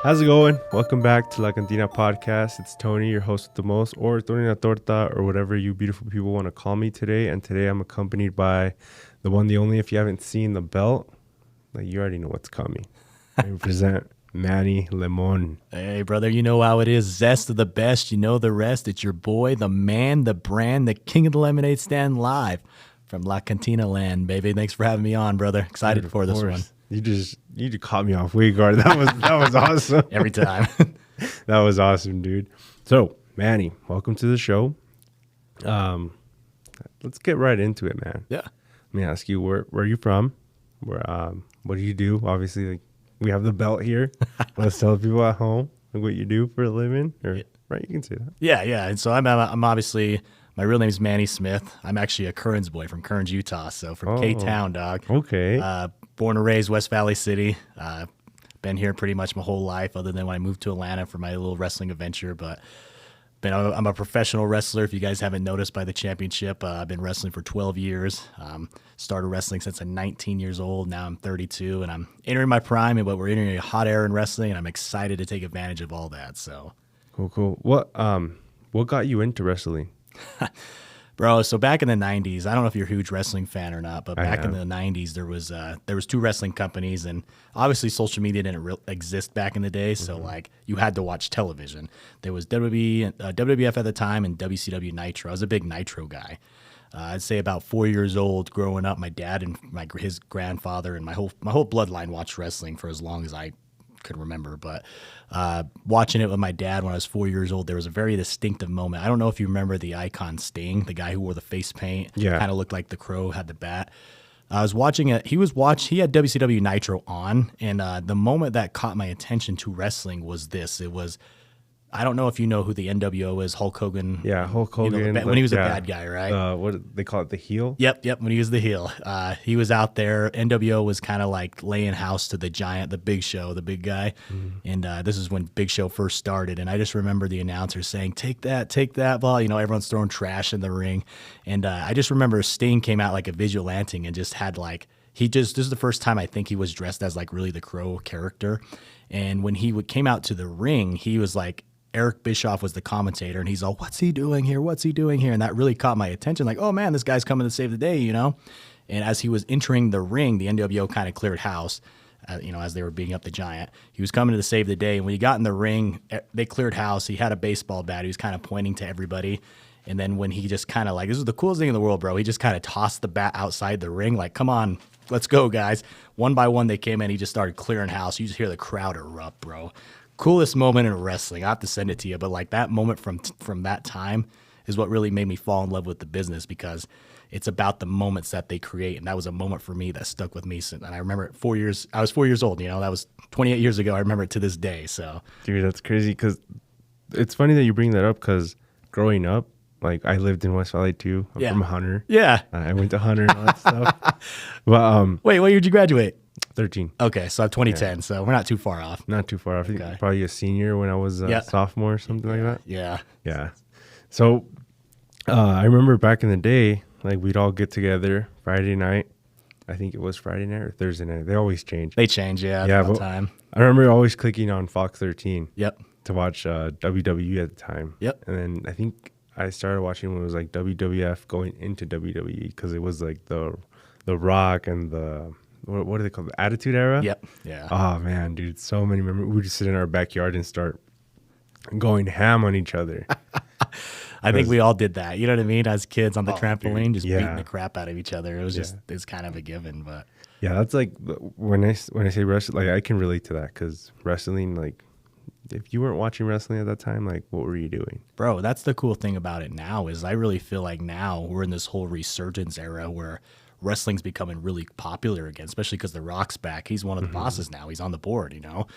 How's it going? Welcome back to La Cantina Podcast. It's Tony, your host with the most, or Tony La Torta, or whatever you beautiful people want to call me today. And today I'm accompanied by the one, the only, if you haven't seen the belt, like you already know what's coming. I present Manny Lemon. Hey, brother, you know how it is. Zest of the best. You know the rest. It's your boy, the man, the brand, the king of the lemonade stand live from La Cantina land, baby. Thanks for having me on, brother. Excited Dude, for this one. You just caught me off guard. That was awesome. Every time. That was awesome, dude. So, Manny, welcome to the show. Let's get right into it, man. Yeah. Let me ask you, where are you from? What do you do? Obviously, like, we have the belt here. Let's tell people at home like, what you do for a living. Or, right, you can say that. Yeah. And so I'm obviously, my real name is Manny Smith. I'm actually a Kearns boy from Kearns, Utah. So from K-Town, dog. Okay. Born and raised West Valley City. Been here pretty much my whole life, other than when I moved to Atlanta for my little wrestling adventure. But I'm a professional wrestler. If you guys haven't noticed by the championship, I've been wrestling for 12 years. Started wrestling since I'm 19 years old. Now I'm 32, and I'm entering my prime. But we're entering a hot era in wrestling, and I'm excited to take advantage of all that. So Cool. What got you into wrestling? Bro, so back in the 90s, I don't know if you're a huge wrestling fan or not, but back in the 90s, there was two wrestling companies, and obviously social media didn't exist back in the day, so like you had to watch television. There was WWF at the time and WCW Nitro. I was a big Nitro guy. I'd say about 4 years old, growing up, my dad and his grandfather and my whole bloodline watched wrestling for as long as I could remember, but watching it with my dad when I was 4 years old, there was a very distinctive moment. I don't know if you remember the icon Sting, the guy who wore the face paint, kind of looked like the Crow, had the bat. I was watching it. He had WCW Nitro on, and the moment that caught my attention to wrestling was this. It was, I don't know if you know who the NWO is, Hulk Hogan. Yeah, Hulk Hogan. You know, when he was a bad guy, right? What do they call it, the heel? Yep, when he was the heel. He was out there. NWO was kind of like laying house to the giant, the Big Show, the big guy. And this is when Big Show first started. And I just remember the announcer saying, take that ball. You know, everyone's throwing trash in the ring. And I just remember Sting came out like a vigilante and just had like, this is the first time I think he was dressed as like really the Crow character. And when he came out to the ring, he was like, Eric Bischoff was the commentator, and he's all, what's he doing here? And that really caught my attention. Like, oh, man, this guy's coming to save the day, you know? And as he was entering the ring, the NWO kind of cleared house, as they were beating up the giant. He was coming to save the day. And when he got in the ring, they cleared house. He had a baseball bat. He was kind of pointing to everybody. And then when he just kind of like, this is the coolest thing in the world, bro. He just kind of tossed the bat outside the ring. Like, come on, let's go, guys. One by one, they came in. He just started clearing house. You just hear the crowd erupt, bro. Coolest moment in wrestling. I have to send it to you, but like that moment from that time is what really made me fall in love with the business, because it's about the moments that they create, and that was a moment for me that stuck with me. And I remember it 4 years. I was 4 years old. You know, that was 28 years ago. I remember it to this day. So, dude, that's crazy, because it's funny that you bring that up, because growing up, like I lived in West Valley too. I'm from Hunter. Yeah, I went to Hunter and all that stuff. But wait, what year did you graduate? 13. Okay, so 2010, so we're not too far off. Not too far off. I think probably a senior when I was a sophomore or something like that. Yeah. So I remember back in the day, like we'd all get together Friday night. I think it was Friday night or Thursday night. They always change. They change, all the time. I remember always clicking on Fox 13 to watch WWE at the time. Yep. And then I think I started watching when it was like WWF going into WWE, because it was like the Rock and the... What do they call it? The Attitude Era? Yep. Yeah. Oh, man, dude. So many memories. We would just sit in our backyard and start going ham on each other. I think we all did that. You know what I mean? As kids on the trampoline, just beating the crap out of each other. It was it's kind of a given. But yeah, that's like when I say wrestling, like I can relate to that, because wrestling, like if you weren't watching wrestling at that time, like what were you doing? Bro, that's the cool thing about it now, is I really feel like now we're in this whole resurgence era where wrestling's becoming really popular again, especially because The Rock's back. He's one of the bosses now. He's on the board, you know.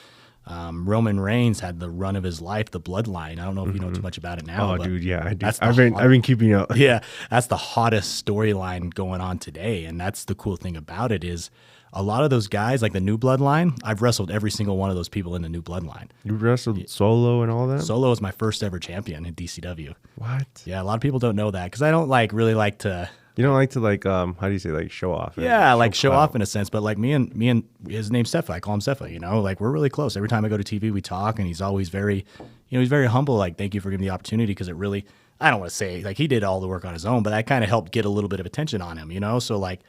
Roman Reigns had the run of his life, the Bloodline. I don't know if you know too much about it now. Oh, dude, yeah, I do. I've been keeping up. Yeah, that's the hottest storyline going on today, and that's the cool thing about it is a lot of those guys, like the New Bloodline, I've wrestled every single one of those people in the New Bloodline. You wrestled Solo and all that? Solo was my first ever champion in DCW. What? Yeah, a lot of people don't know that, because I don't really like to You don't like to like how do you say, like show off? Yeah, like show clout. off in a sense, but like me and his name's Stefa. I call him Stefa, like we're really close. Every time I go to TV, we talk, and he's always very, he's very humble. Like, thank you for giving me the opportunity, because it really, I don't want to say like he did all the work on his own, but that kind of helped get a little bit of attention on him. So like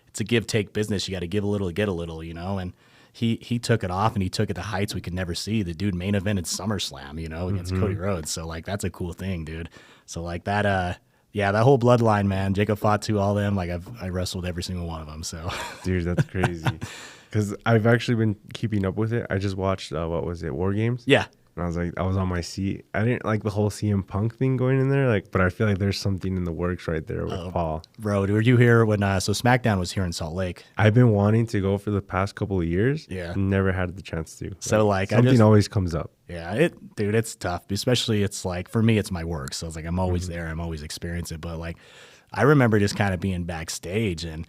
it's a give take business. You got to give a little to get a little, and he took it off, and he took it to heights we could never see. The dude main evented SummerSlam, against Cody Rhodes. So like that's a cool thing, dude. So like that yeah, that whole bloodline, man. Jacob Fatu, all them. Like I wrestled every single one of them. So, dude, that's crazy. Because I've actually been keeping up with it. I just watched what was it, War Games? Yeah. And I was like, I was on my seat. I didn't like the whole CM Punk thing going in there, like, but I feel like there's something in the works right there with Paul. Bro, were you here when so SmackDown was here in Salt Lake? I've been wanting to go for the past couple of years. Yeah. Never had the chance to. So like something always comes up. Yeah, dude, it's tough. Especially it's like for me, it's my work. So it's like I'm always there. I'm always experiencing it. But like I remember just kind of being backstage, and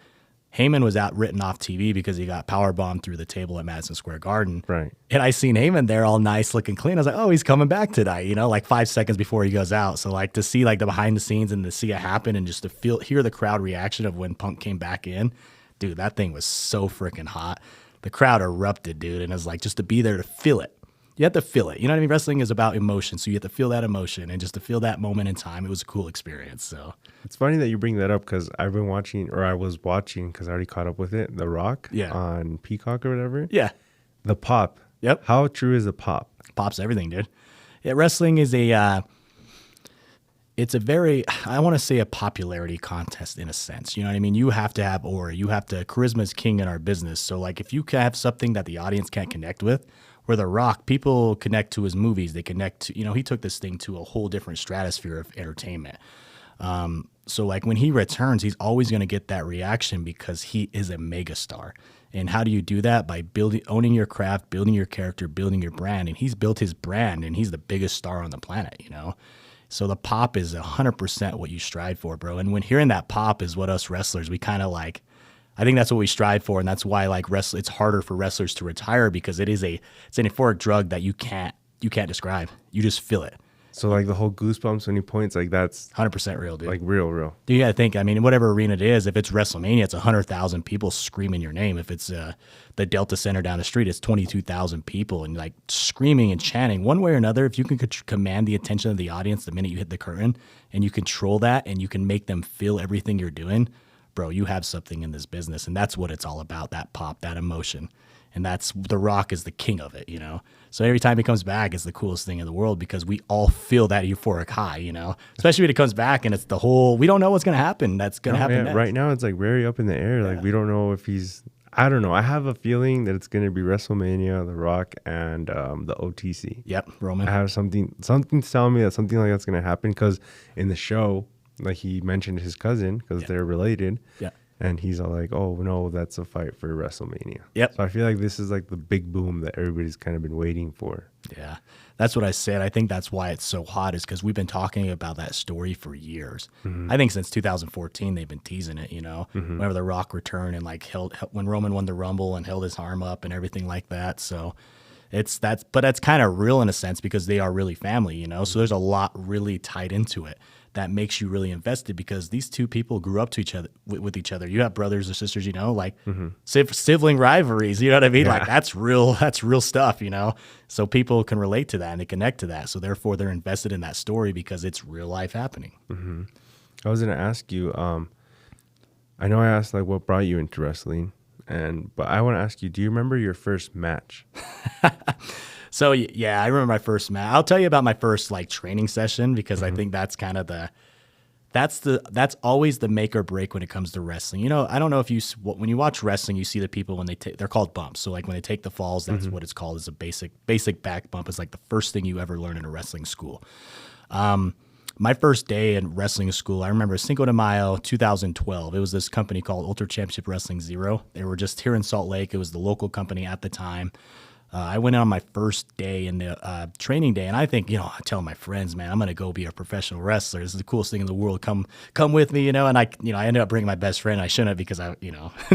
Heyman was out written off TV because he got powerbombed through the table at Madison Square Garden. Right. And I seen Heyman there all nice looking clean. I was like, oh, he's coming back tonight, like 5 seconds before he goes out. So like to see like the behind the scenes and to see it happen, and just to hear the crowd reaction of when Punk came back in, dude, that thing was so freaking hot. The crowd erupted, dude. And it was like just to be there to feel it. You have to feel it. You know what I mean? Wrestling is about emotion. So you have to feel that emotion, and just to feel that moment in time. It was a cool experience. So it's funny that you bring that up, because I was watching, because I already caught up with it, The Rock on Peacock or whatever. Yeah. The pop. Yep. How true is the pop? Pop's everything, dude. Yeah, wrestling is it's a very, I want to say, a popularity contest in a sense. You know what I mean? You have to have aura. Charisma is king in our business. So like if you have something that the audience can't connect with, where The Rock, people connect to his movies. They connect to, he took this thing to a whole different stratosphere of entertainment. So like when he returns, he's always going to get that reaction because he is a megastar. And how do you do that? By owning your craft, building your character, building your brand. And he's built his brand, and he's the biggest star on the planet, So the pop is 100% what you strive for, bro. And when hearing that pop is what us wrestlers, we kind of like, I think that's what we strive for. And that's why like it's harder for wrestlers to retire, because it's an euphoric drug that you can't describe. You just feel it. So like the whole goosebumps when he points, like that's 100% real, dude. Like real. You got to think, I mean, whatever arena it is, if it's WrestleMania, it's 100,000 people screaming your name. If it's the Delta Center down the street, it's 22,000 people, and like screaming and chanting one way or another. If you can command the attention of the audience the minute you hit the curtain, and you control that, and you can make them feel everything you're doing, bro, you have something in this business. And that's what it's all about, that pop, that emotion. And that's, The Rock is the king of it, So every time he comes back, it's the coolest thing in the world, because we all feel that euphoric high, Especially when he comes back and it's the whole, we don't know what's going to happen. That's going to happen next. Right now, it's like very up in the air. Like we don't know if I don't know. I have a feeling that it's going to be WrestleMania, The Rock, and the OTC. Yep, Roman. I have something's telling me that something like that's going to happen, because in the show, like he mentioned his cousin, because they're related. Yeah. And he's all like, oh, no, that's a fight for WrestleMania. Yep. So I feel like this is like the big boom that everybody's kind of been waiting for. Yeah. That's what I said. I think that's why it's so hot, is because we've been talking about that story for years. I think since 2014, they've been teasing it, whenever The Rock returned and like when Roman won the Rumble and held his arm up and everything like that. So but that's kind of real in a sense, because they are really family, So there's a lot really tied into it that makes you really invested, because these two people grew up to each other with each other. You have brothers or sisters, like sibling rivalries. You know what I mean? Yeah. Like that's real stuff. So people can relate to that and they connect to that. So therefore, they're invested in that story because it's real life happening. I was gonna ask you. I know I asked like what brought you into wrestling, but I want to ask you: do you remember your first match? So yeah, I remember my first match. I'll tell you about my first like training session, because I think that's kind of that's always the make or break when it comes to wrestling. I don't know if when you watch wrestling, you see the people when they're called bumps. So like when they take the falls, that's what it's called, is a basic back bump. Is like the first thing you ever learn in a wrestling school. My first day in wrestling school, I remember Cinco de Mayo 2012. It was this company called Ultra Championship Wrestling Zero. They were just here in Salt Lake. It was the local company at the time. I went on my first day in the training day, and I think, I tell my friends, man, I'm going to go be a professional wrestler. This is the coolest thing in the world. Come with me, and I ended up bringing my best friend. I shouldn't have, because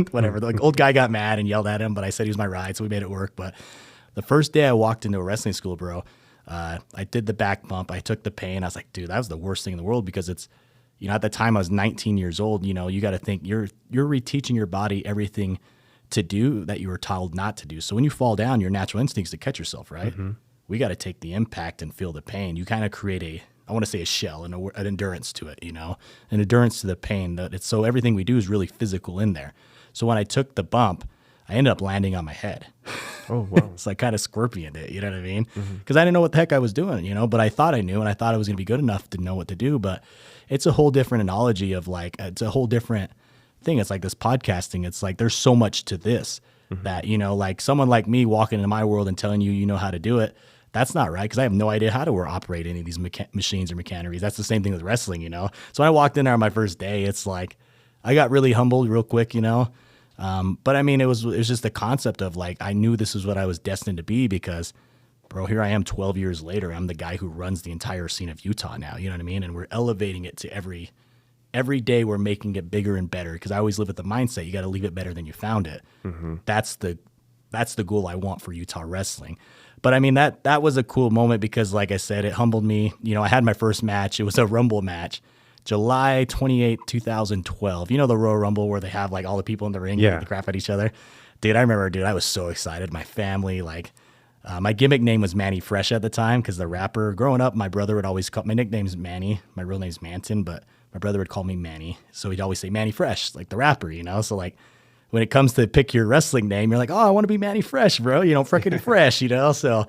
whatever. The old guy got mad and yelled at him, but I said he was my ride, so we made it work. But the first day I walked into a wrestling school, bro, I did the back bump. I took the pain. I was like, dude, that was the worst thing in the world, because at the time I was 19 years old, you got to think you're reteaching your body everything to do that you were told not to do. So when you fall down, your natural instincts to catch yourself, right? We got to take the impact and feel the pain. You kind of create I want to say a shell and an endurance to it, an endurance to the pain. So everything we do is really physical in there. So when I took the bump, I ended up landing on my head. Oh, wow. It's like kind of scorpioned it, you know what I mean? Because I didn't know what the heck I was doing, but I thought I knew, and I thought I was going to be good enough to know what to do. But it's a whole different analogy of it's a whole different thing. It's like this podcasting. It's like there's so much to this that, like someone like me walking into my world and telling you know how to do it, that's not right, because I have no idea how to operate any of these machines or machineries. That's the same thing with wrestling, So when I walked in there on my first day, it's like I got really humbled real quick, But I mean, it was just the concept of like I knew this is what I was destined to be because, bro, here I am 12 years later. I'm the guy who runs the entire scene of Utah now. You know what I mean? And we're elevating it to every day we're making it bigger and better, because I always live with the mindset you got to leave it better than you found it. That's the goal I want for Utah wrestling. But I mean, that was a cool moment because, like I said, it humbled me. I had my first match. It was a Rumble match, July 28, 2012. The Royal Rumble where they have like all the people in the ring beat the crap at each other. Dude, I remember, I was so excited. My family, my gimmick name was Manny Fresh at the time because the rapper, growing up, my brother would always call, my nickname's Manny. My real name's Manton, but my brother would call me Manny. So he'd always say Manny Fresh, like the rapper, So like, when it comes to pick your wrestling name, you're like, oh, I want to be Manny Fresh, bro. Frickin' Fresh, So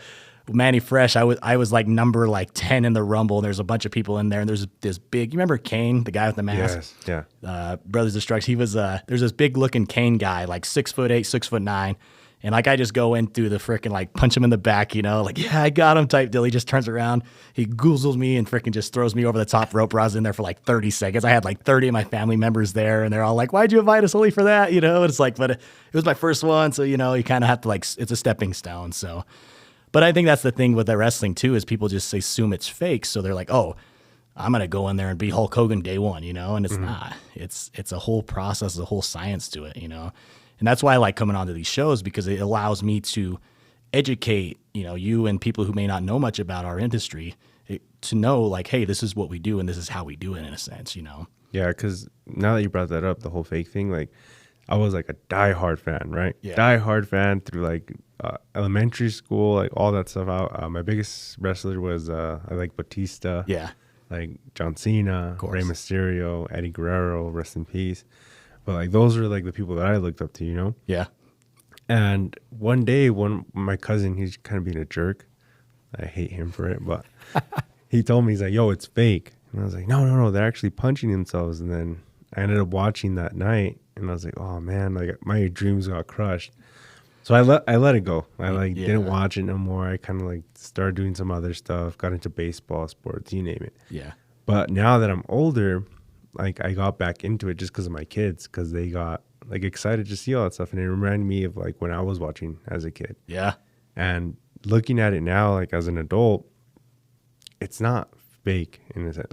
Manny Fresh, I was like number 10 in the Rumble. And there's a bunch of people in there, and there's this big. You remember Kane, the guy with the mask? Yes, yeah. Brothers Destruction. He was there's this big looking Kane guy, like 6'8", 6'9", and like I just go in through the frickin' punch him in the back, like yeah, I got him type deal. He just turns around, he goozles me and frickin' just throws me over the top rope. I was in there for 30 seconds. I had 30 of my family members there, and they're all like, "Why'd you invite us only for that?" And it's like, but it was my first one, so you kind of have to it's a stepping stone. So. But I think that's the thing with the wrestling too, is people just assume it's fake. So they're like, oh, I'm going to go in there and be Hulk Hogan day one, and it's not. It's a whole process, a whole science to it, And that's why I like coming onto these shows, because it allows me to educate, you and people who may not know much about our industry to know hey, this is what we do and this is how we do it in a sense, Yeah, because now that you brought that up, the whole fake thing, I was a diehard fan, right? Yeah. Diehard fan through elementary school, all that stuff out. My biggest wrestler was I like Batista. Yeah. John Cena, Rey Mysterio, Eddie Guerrero, rest in peace. But those are the people that I looked up to, Yeah. And one day, my cousin, he's kind of being a jerk. I hate him for it, but he told me, he's like, yo, it's fake. And I was like, no, they're actually punching themselves. And then I ended up watching that night, and I was like, oh man, my dreams got crushed. So I let it go. I didn't watch it no more. I kind of started doing some other stuff, got into baseball, sports, you name it. Yeah. But now that I'm older, I got back into it just because of my kids, because they got excited to see all that stuff, and it reminded me of when I was watching as a kid. Yeah. And looking at it now, as an adult, it's not fake in a sense.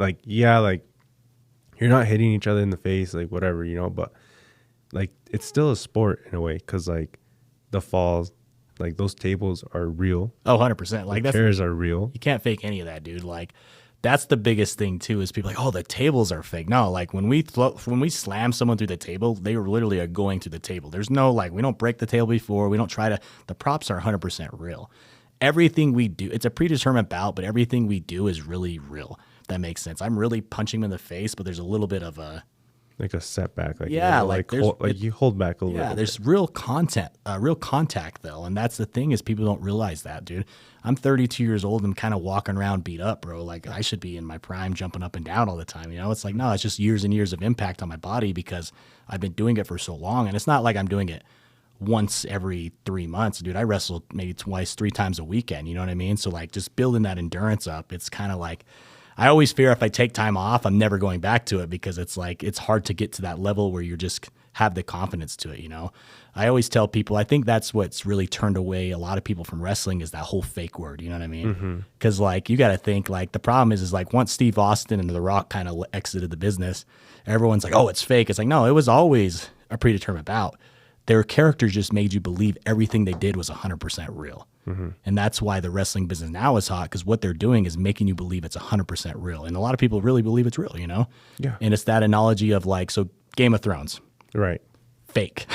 You're not hitting each other in the face, whatever, but it's still a sport in a way, because the falls, those tables are real. Oh, 100%. The chairs are real. You can't fake any of that, dude. That's the biggest thing too, is people oh, the tables are fake. No, when we slam someone through the table, they literally are going through the table. There's no we don't break the table before. We don't try to. The props are 100% real. Everything we do, it's a predetermined bout, but everything we do is really real. If that makes sense. I'm really punching him in the face, but there's a little bit of a a setback. You hold back a little. Yeah, there's real contact though, and that's the thing, is people don't realize that, dude. I'm 32 years old and I'm kind of walking around beat up, bro. I should be in my prime, jumping up and down all the time. It's no, it's just years and years of impact on my body because I've been doing it for so long, and it's not like I'm doing it once every 3 months, dude. I wrestle maybe twice, 3 times a weekend. You know what I mean? So just building that endurance up, it's kind of I always fear if I take time off, I'm never going back to it, because it's it's hard to get to that level where you just have the confidence to it, I always tell people, I think that's what's really turned away a lot of people from wrestling, is that whole fake word, you know what I mean? Because you got to think, the problem is once Steve Austin and The Rock kind of exited the business, everyone's oh, it's fake. It's no, it was always a predetermined bout. their characters just made you believe everything they did was 100% real. And that's why the wrestling business now is hot, because what they're doing is making you believe it's 100% real. And a lot of people really believe it's real, you know? Yeah. And it's that analogy of like, so Game of Thrones, Right. fake.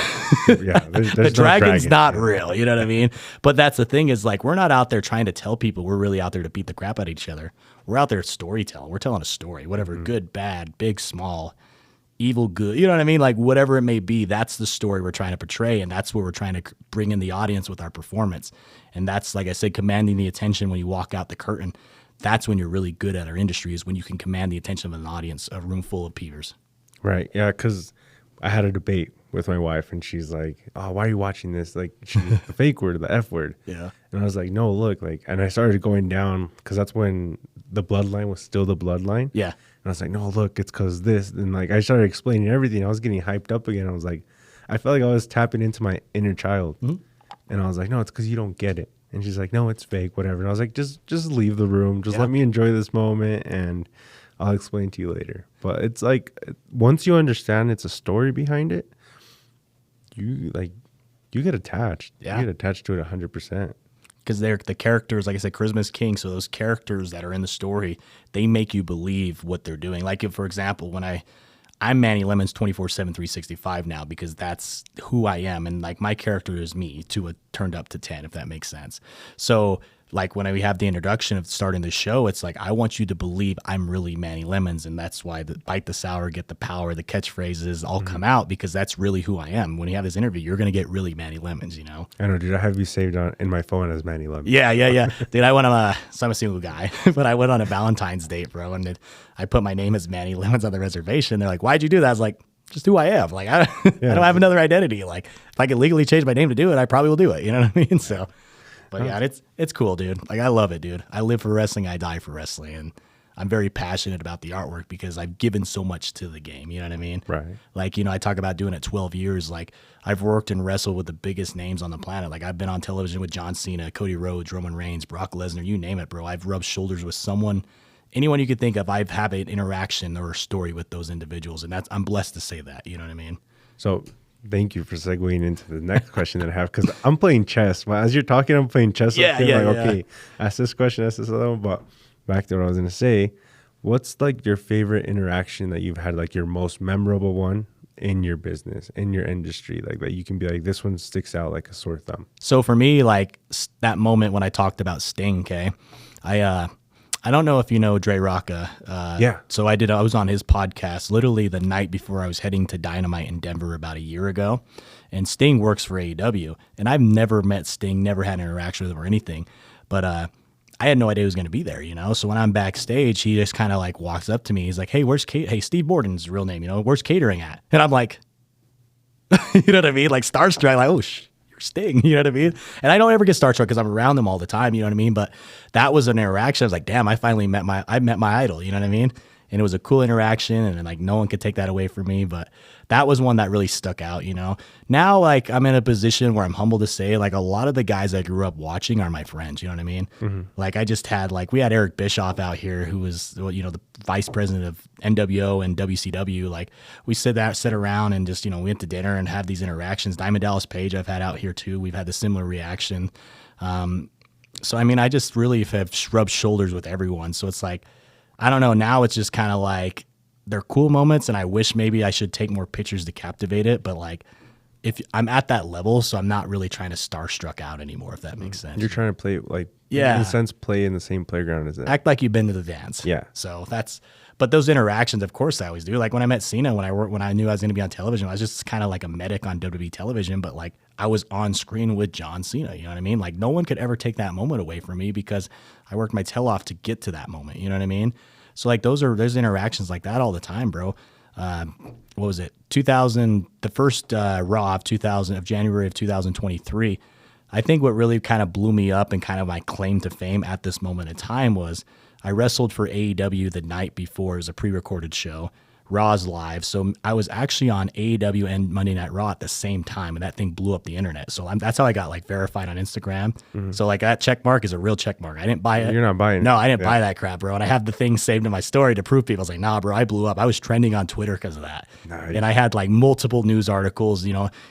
Yeah. There's The no dragon's dragon. not real, you know what I mean? But that's the thing is like, we're not out there trying to tell people we're really out there to beat the crap out of each other. We're out there storytelling. We're telling a story, whatever, good, bad, big, small, evil, good, you know what I mean? Like whatever it may be, that's the story we're trying to portray. And that's where we're trying to bring in the audience with our performance. And that's, like I said, commanding the attention when you walk out the curtain. That's when you're really good at our industry, is when you can command the attention of an audience, a room full of peepers. Right. Yeah. Because I had a debate with my wife, and she's like, "Oh, why are you watching this? Like, the fake word, the F word." Yeah. And I was like, "No, look, like," and I started going down because that's when the bloodline was still the bloodline. Yeah. And I was like, "No, look, it's because this," and like I started explaining everything. I was getting hyped up again. I was like, I felt like I was tapping into my inner child, and I was like, "No, it's because you don't get it." And she's like, "No, it's fake, whatever." And I was like, just leave the room. Just let me enjoy this moment, and I'll explain to you later. But it's like, once you understand it's a story behind it, you get attached. Yeah. You get attached to it 100%. Because they're the characters, like I said, charisma is king. So those characters that are in the story, they make you believe what they're doing. Like if, for example, when I'm Manny Lemons 24/7, 365 now, because that's who I am. And like my character is me to a turned up to 10, if that makes sense. So like when we have the introduction of starting the show, it's like, I want you to believe I'm really Manny Lemons. And that's why the bite the sour, get the power, the catchphrases all come out, because that's really who I am. When you have this interview, you're going to get really Manny Lemons, you know? I know, dude. I have you saved in my phone as Manny Lemon. Yeah. Dude, I went on so I'm a single guy, but I went on a Valentine's date, bro. And I put my name as Manny Lemons on the reservation. They're like, "Why'd you do that?" I was like, just who I am. Like, I don't have another identity. Like, if I could legally change my name to do it, I probably will do it. You know what I mean? So, but yeah, it's cool, dude. Like, I love it, dude. I live for wrestling. I die for wrestling. And I'm very passionate about the artwork because I've given so much to the game. You know what I mean? Right. Like, you know, I talk about doing it 12 years. Like, I've worked and wrestled with the biggest names on the planet. Like, I've been on television with John Cena, Cody Rhodes, Roman Reigns, Brock Lesnar, you name it, bro. I've rubbed shoulders with anyone you could think of. I've had an interaction or a story with those individuals. And I'm blessed to say that. You know what I mean? So thank you for segueing into the next question that I have, because I'm playing chess. As you're talking, I'm playing chess. Okay, ask this question, ask this other one. But back to what I was going to say, what's like your favorite interaction that you've had, like your most memorable one in your business, in your industry, like that you can be like, this one sticks out like a sore thumb? So for me, like that moment when I talked about Sting, okay, I don't know if you know Dre Rocca. Yeah. So I was on his podcast literally the night before I was heading to Dynamite in Denver about a year ago. And Sting works for AEW. And I've never met Sting, never had an interaction with him or anything. But I had no idea he was going to be there, you know? So when I'm backstage, he just kind of like walks up to me. He's like, "Hey, hey, Steve Borden's his real name, you know, where's catering at?" And I'm like, you know what I mean? Like starstruck, like, "Oh, Sting," you know what I mean? And I don't ever get starstruck because I'm around them all the time, you know what I mean? But that was an interaction. I was like, damn, I finally met my idol, you know what I mean? And it was a cool interaction, and like no one could take that away from me. But that was one that really stuck out, you know? Now, like, I'm in a position where I'm humble to say, like, a lot of the guys I grew up watching are my friends, you know what I mean? Like, I just had, like, we had Eric Bischoff out here, who was, you know, the vice president of NWO and WCW. Like, we sit around and just, you know, we went to dinner and have these interactions. Diamond Dallas Page I've had out here too. We've had the similar reaction. So, I mean, I just really have rubbed shoulders with everyone. So it's like, I don't know. Now it's just kind of like they're cool moments, and I wish maybe I should take more pictures to captivate it. But like, if I'm at that level, so I'm not really trying to starstruck out anymore, if that makes sense. You're trying to play, like, yeah, in a sense, play in the same playground as it. Act like you've been to the dance. Yeah. So but those interactions, of course, I always do. Like when I met Cena, when I knew I was going to be on television, I was just kind of like a medic on WWE television, but like I was on screen with John Cena. You know what I mean? Like no one could ever take that moment away from me because I worked my tail off to get to that moment. You know what I mean? So like there's interactions like that all the time, bro. What was it? The first Raw of January of 2023. I think what really kind of blew me up and kind of my claim to fame at this moment in time was I wrestled for AEW the night before as a pre-recorded show. Raw's live. So I was actually on AEW and Monday Night Raw at the same time, and that thing blew up the internet. So that's how I got like verified on Instagram. So like that check mark is a real check mark. I didn't buy it. You're not buying it. No, I didn't buy that crap, bro. And I have the thing saved in my story to prove people. I was like, nah, bro, I blew up. I was trending on Twitter because of that. Nice. And I had like multiple news articles,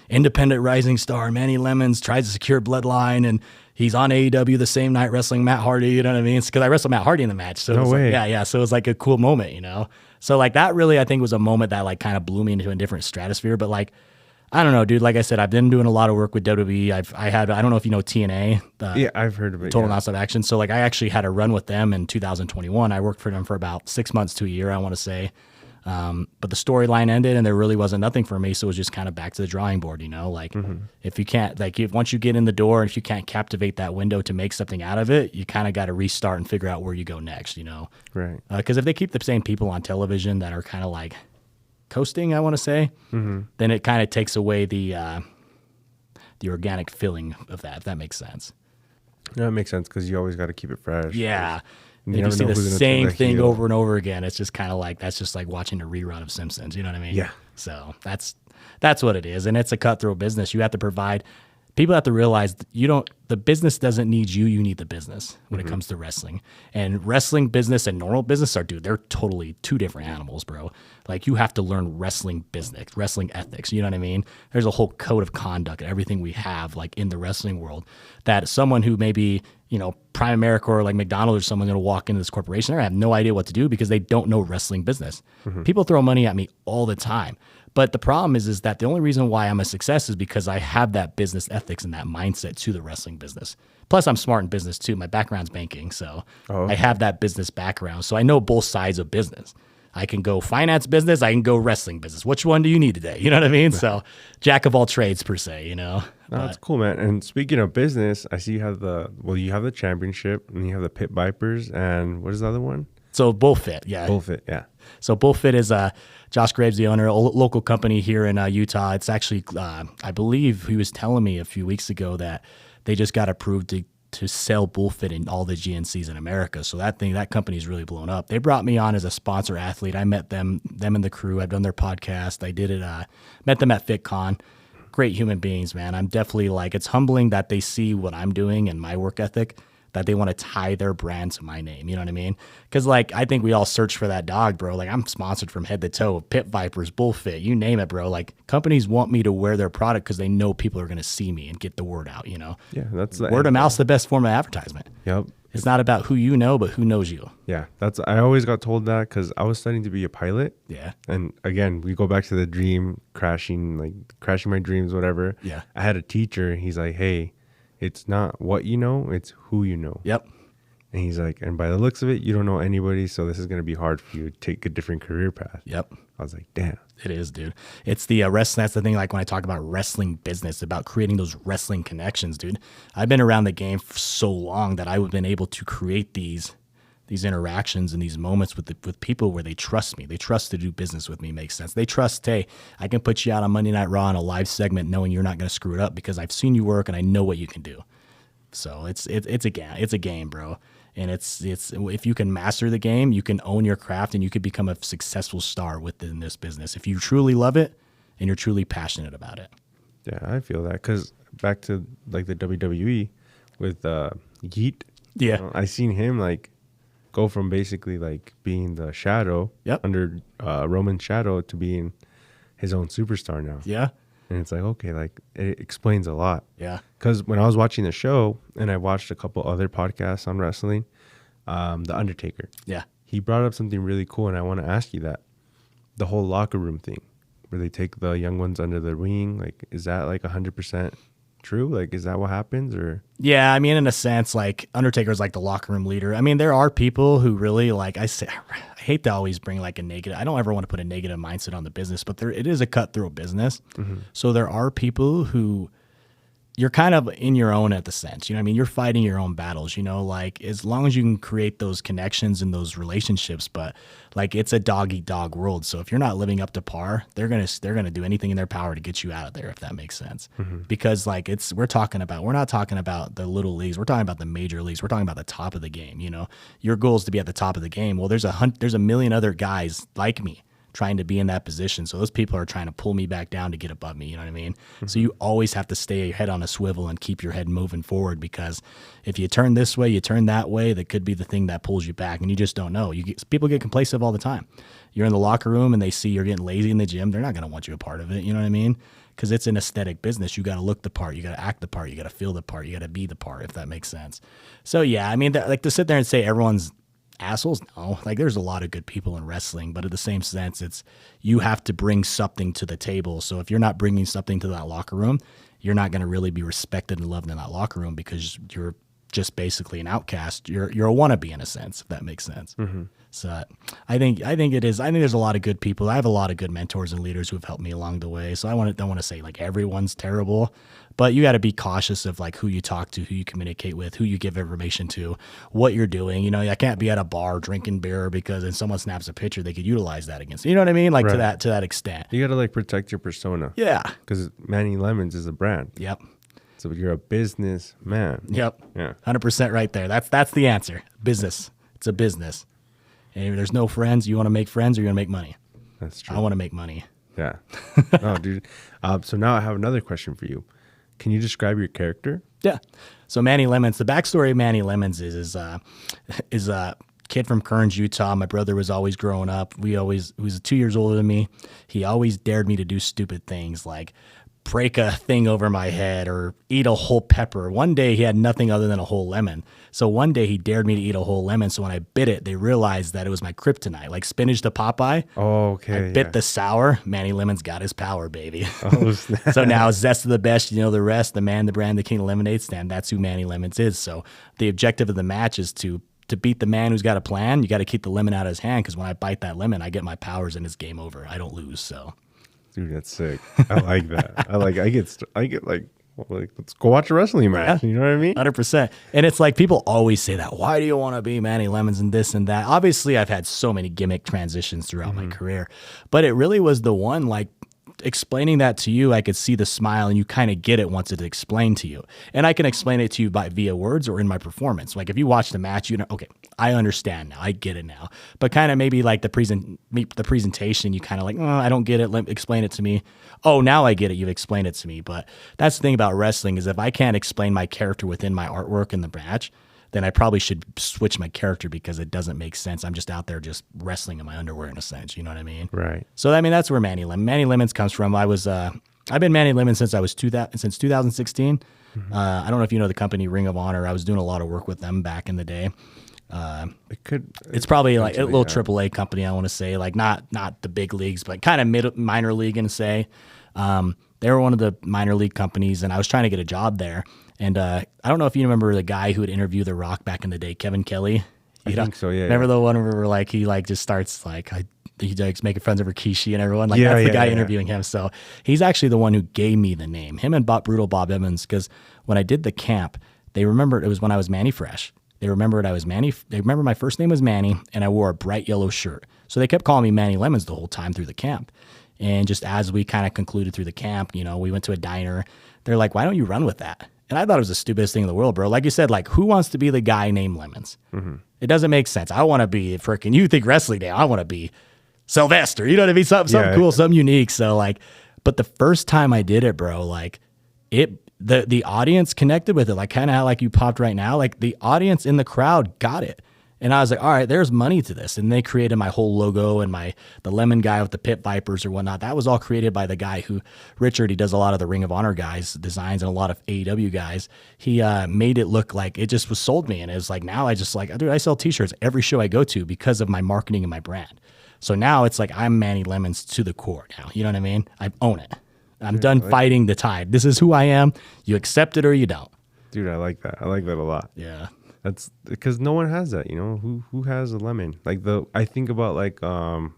independent rising star Manny Lemons tries to secure bloodline, and he's on AEW the same night wrestling Matt Hardy. You know what I mean? Because I wrestled Matt Hardy in the match. So No way. Like, yeah. So it was like a cool moment, So like that really, I think, was a moment that like kind of blew me into a different stratosphere. But like, I don't know, dude. Like I said, I've been doing a lot of work with WWE. I don't know if you know TNA. Yeah, I've heard of it. Total Nonstop Action. So like I actually had a run with them in 2021. I worked for them for about 6 months to a year, I want to say. But the storyline ended and there really wasn't nothing for me. So it was just kind of back to the drawing board, Like if you can't, once you get in the door, if you can't captivate that window to make something out of it, you kind of got to restart and figure out where you go next, Right. Because if they keep the same people on television that are kind of like coasting, I want to say, then it kind of takes away the organic feeling of that, if that makes sense. No, it makes sense because you always got to keep it fresh. Yeah. You If you never see know the who's gonna same turn the thing heel. over and over again, it's just kind of like, that's just like watching a rerun of Simpsons. You know what I mean? Yeah. So that's what it is. And it's a cutthroat business. You have to provide, people have to realize the business doesn't need you. You need the business when it comes to wrestling. And wrestling business and normal business they're totally two different animals, bro. Like you have to learn wrestling business, wrestling ethics. You know what I mean? There's a whole code of conduct and everything we have like in the wrestling world that someone who maybe, Prime America or like McDonald's or someone going to walk into this corporation, they have no idea what to do because they don't know wrestling business. People throw money at me all the time. But the problem is that the only reason why I'm a success is because I have that business ethics and that mindset to the wrestling business. Plus, I'm smart in business too. My background's banking, so I have that business background. So I know both sides of business. I can go finance business. I can go wrestling business. Which one do you need today? You know what I mean? So jack of all trades per se, No, that's cool, man. And speaking of business, I see you have the championship and you have the Pit Vipers and what is the other one? So Bullfit, yeah. Bullfit, yeah. So Bullfit is Josh Graves, the owner, a local company here in Utah. It's actually, I believe he was telling me a few weeks ago that they just got approved to sell Bullfit in all the GNCs in America. So that company's really blown up. They brought me on as a sponsor athlete. I met them and the crew. I've done their podcast. I did it, met them at FitCon. Great human beings, man. I'm definitely like, it's humbling that they see what I'm doing and my work ethic, that they want to tie their brand to my name. You know what I mean? Because like, I think we all search for that dog, bro. Like I'm sponsored from head to toe, Pit Vipers, Bullfit, you name it, bro. Like companies want me to wear their product because they know people are going to see me and get the word out, Yeah, that's the word of mouth's the best form of advertisement. Yep. It's not about who you know, but who knows you. Yeah, I always got told that because I was studying to be a pilot. Yeah. And again, we go back to the dream crashing my dreams, whatever. Yeah. I had a teacher. He's like, hey, it's not what you know, it's who you know. Yep. And he's like, and by the looks of it, you don't know anybody, so this is going to be hard for you to take a different career path. Yep. I was like, damn. It is, dude. It's the wrestling. That's the thing. Like when I talk about wrestling business, about creating those wrestling connections, dude. I've been around the game for so long that I've been able to create these interactions and these moments with people where they trust me. They trust to do business with me. Makes sense. They trust, hey, I can put you out on Monday Night Raw in a live segment, knowing you're not going to screw it up because I've seen you work and I know what you can do. So it's a game, bro. And it's if you can master the game, you can own your craft and you could become a successful star within this business if you truly love it and you're truly passionate about it. Yeah, I feel that because back to like the WWE with Yeet. Yeah, I seen him like go from basically like being the shadow under Roman's shadow to being his own superstar now. Yeah. And it's like, okay, like it explains a lot. Yeah. Because when I was watching the show and I watched a couple other podcasts on wrestling, The Undertaker. Yeah. He brought up something really cool, and I want to ask you that. The whole locker room thing, where they take the young ones under the wing, like, is that like 100% true? Like, is that what happens? Or yeah, I mean, in a sense, like Undertaker's like the locker room leader. I mean, there are people who really like, I hate to always bring like a negative, I don't ever want to put a negative mindset on the business, but it is a cutthroat business. So there are people who you're kind of in your own at the sense, you know what I mean? You're fighting your own battles, like as long as you can create those connections and those relationships, but like it's a dog eat dog world. So if you're not living up to par, they're going to do anything in their power to get you out of there, if that makes sense. Because like we're not talking about the little leagues. We're talking about the major leagues. We're talking about the top of the game. Your goal is to be at the top of the game. Well, there's a million other guys like me trying to be in that position. So those people are trying to pull me back down to get above me. You know what I mean? So you always have to stay your head on a swivel and keep your head moving forward, because if you turn this way, you turn that way, that could be the thing that pulls you back, and you just don't know. People get complacent all the time. You're in the locker room and they see you're getting lazy in the gym. They're not going to want you a part of it. You know what I mean? Because it's an aesthetic business. You got to look the part. You got to act the part. You got to feel the part. You got to be the part, if that makes sense. So yeah, I mean, like to sit there and say everyone's assholes, no. Like there's a lot of good people in wrestling, but in the same sense, it's you have to bring something to the table. So if you're not bringing something to that locker room, you're not going to really be respected and loved in that locker room, because you're just basically an outcast. You're a wannabe in a sense, if that makes sense. So I think it is. I think there's a lot of good people. I have a lot of good mentors and leaders who have helped me along the way. So don't want to say like everyone's terrible, but you got to be cautious of like who you talk to, who you communicate with, who you give information to, what you're doing. You know, I can't be at a bar drinking beer because if someone snaps a picture, they could utilize that against you. You know what I mean? Like to that extent. You got to like protect your persona. Yeah. Because Manny Lemons is a brand. Yep. So you're a business man. Yep. Yeah. 100% right there. That's the answer. Business. It's a business. And if there's no friends, you want to make friends or you want to make money? That's true. I want to make money. Yeah. Oh, dude. So now I have another question for you. Can you describe your character? Yeah. So Manny Lemons, the backstory of Manny Lemons is a kid from Kearns, Utah. My brother was always growing up. He was 2 years older than me. He always dared me to do stupid things like break a thing over my head or eat a whole pepper. One day he had nothing other than a whole lemon. So one day he dared me to eat a whole lemon. So when I bit it, they realized that it was my kryptonite, like spinach to Popeye. Oh, okay. I bit the sour. Manny Lemons got his power, baby. Oh, snap. So now Zest of the best, you know the rest, the man, the brand, the king of lemonade stand. That's who Manny Lemons is. So the objective of the match is to beat the man who's got a plan. You got to keep the lemon out of his hand, because when I bite that lemon, I get my powers and it's game over. I don't lose. So. Dude, that's sick. I like that. I get like, let's go watch a wrestling match. Yeah. You know what I mean? 100%. And it's like people always say that. Why do you want to be Manny Lemons and this and that? Obviously, I've had so many gimmick transitions throughout my career, but it really was the one, like, explaining that to you, I could see the smile and you kind of get it once it's explained to you. And I can explain it to you via words or in my performance. Like if you watch the match, you know, okay, I understand now. I get it now. But kind of maybe like the presentation, you kind of like, oh, I don't get it. Explain it to me. Oh, now I get it. You've explained it to me. But that's the thing about wrestling is if I can't explain my character within my artwork in the match, then I probably should switch my character, because it doesn't make sense. I'm just out there just wrestling in my underwear in a sense. You know what I mean? Right. So I mean that's where Manny Lemons comes from. I've been Manny Lemons since 2016. I don't know if you know the company Ring of Honor. I was doing a lot of work with them back in the day. It's probably like a little AAA company. I want to say like not the big leagues, but kind of minor league and say. They were one of the minor league companies, and I was trying to get a job there. And I don't know if you remember the guy who would interview The Rock back in the day, Kevin Kelly. I think so, yeah. Remember the one where like he like just starts like he likes making friends over Rikishi and everyone. Like that's the guy interviewing him. So he's actually the one who gave me the name. Him and Brutal Bob Evans, because when I did the camp, they remembered it was when I was Manny Fresh. They remembered I was Manny. They remember my first name was Manny, and I wore a bright yellow shirt. So they kept calling me Manny Lemons the whole time through the camp. And just as we kind of concluded through the camp, you know, we went to a diner. They're like, why don't you run with that? And I thought it was the stupidest thing in the world, bro. Like you said, like, who wants to be the guy named Lemons? It doesn't make sense. I want to be freaking, you think wrestling day, I want to be Sylvester. You know what I mean? Something cool, something unique. So, like, but the first time I did it, bro, like, the audience connected with it. Like, kind of how, like, you popped right now. Like, the audience in the crowd got it. And I was like, all right, there's money to this. And they created my whole logo and the lemon guy with the pit vipers or whatnot. That was all created by the guy Richard, he does a lot of the Ring of Honor guys, designs, and a lot of AEW guys. He made it look like it just was sold me. And it was like, now I just like, dude, I sell t-shirts every show I go to because of my marketing and my brand. So now it's like, I'm Manny Lemons to the core now. You know what I mean? I own it. I'm done fighting the tide. This is who I am. You accept it or you don't. Dude, I like that. I like that a lot. Yeah. That's because no one has that, you know. Who has a lemon? Like I think about like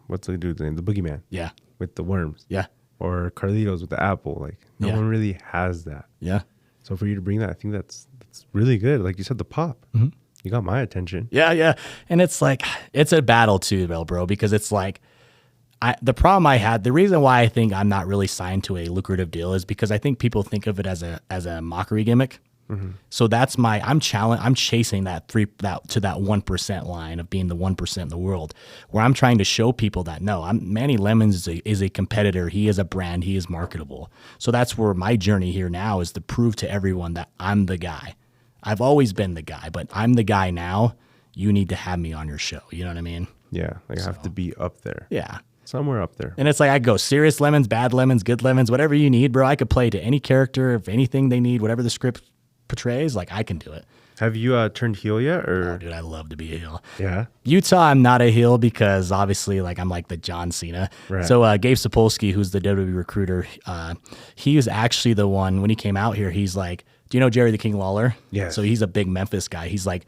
what's the dude's name? The Boogeyman. Yeah. With the worms. Yeah. Or Carlitos with the apple. Like no one really has that. Yeah. So for you to bring that, I think that's really good. Like you said, the pop. You got my attention. Yeah, yeah. And it's like it's a battle too, bro, because it's like the problem I had, the reason why I think I'm not really signed to a lucrative deal is because I think people think of it as a mockery gimmick. So that's I'm chasing that to that 1% line of being the 1% in the world, where I'm trying to show people that no, Manny Lemons is a competitor. He is a brand. He is marketable. So that's where my journey here now is to prove to everyone that I'm the guy. I've always been the guy, but I'm the guy now. You need to have me on your show. You know what I mean? Yeah, like I have to be up there. Yeah. Somewhere up there. And it's like I go serious lemons, bad lemons, good lemons, whatever you need, bro. I could play to any character, if anything they need, whatever the script portrays, like I can do it. Have you turned heel yet? Or Oh, dude, I love to be a heel. yeah, Utah, I'm not a heel because obviously, like I'm like the John Cena. Right. So Gabe Sapolsky, who's the WWE recruiter, he was actually the one when he came out here. He's like, do you know Jerry the King Lawler? Yes. So he's a big Memphis guy. He's like,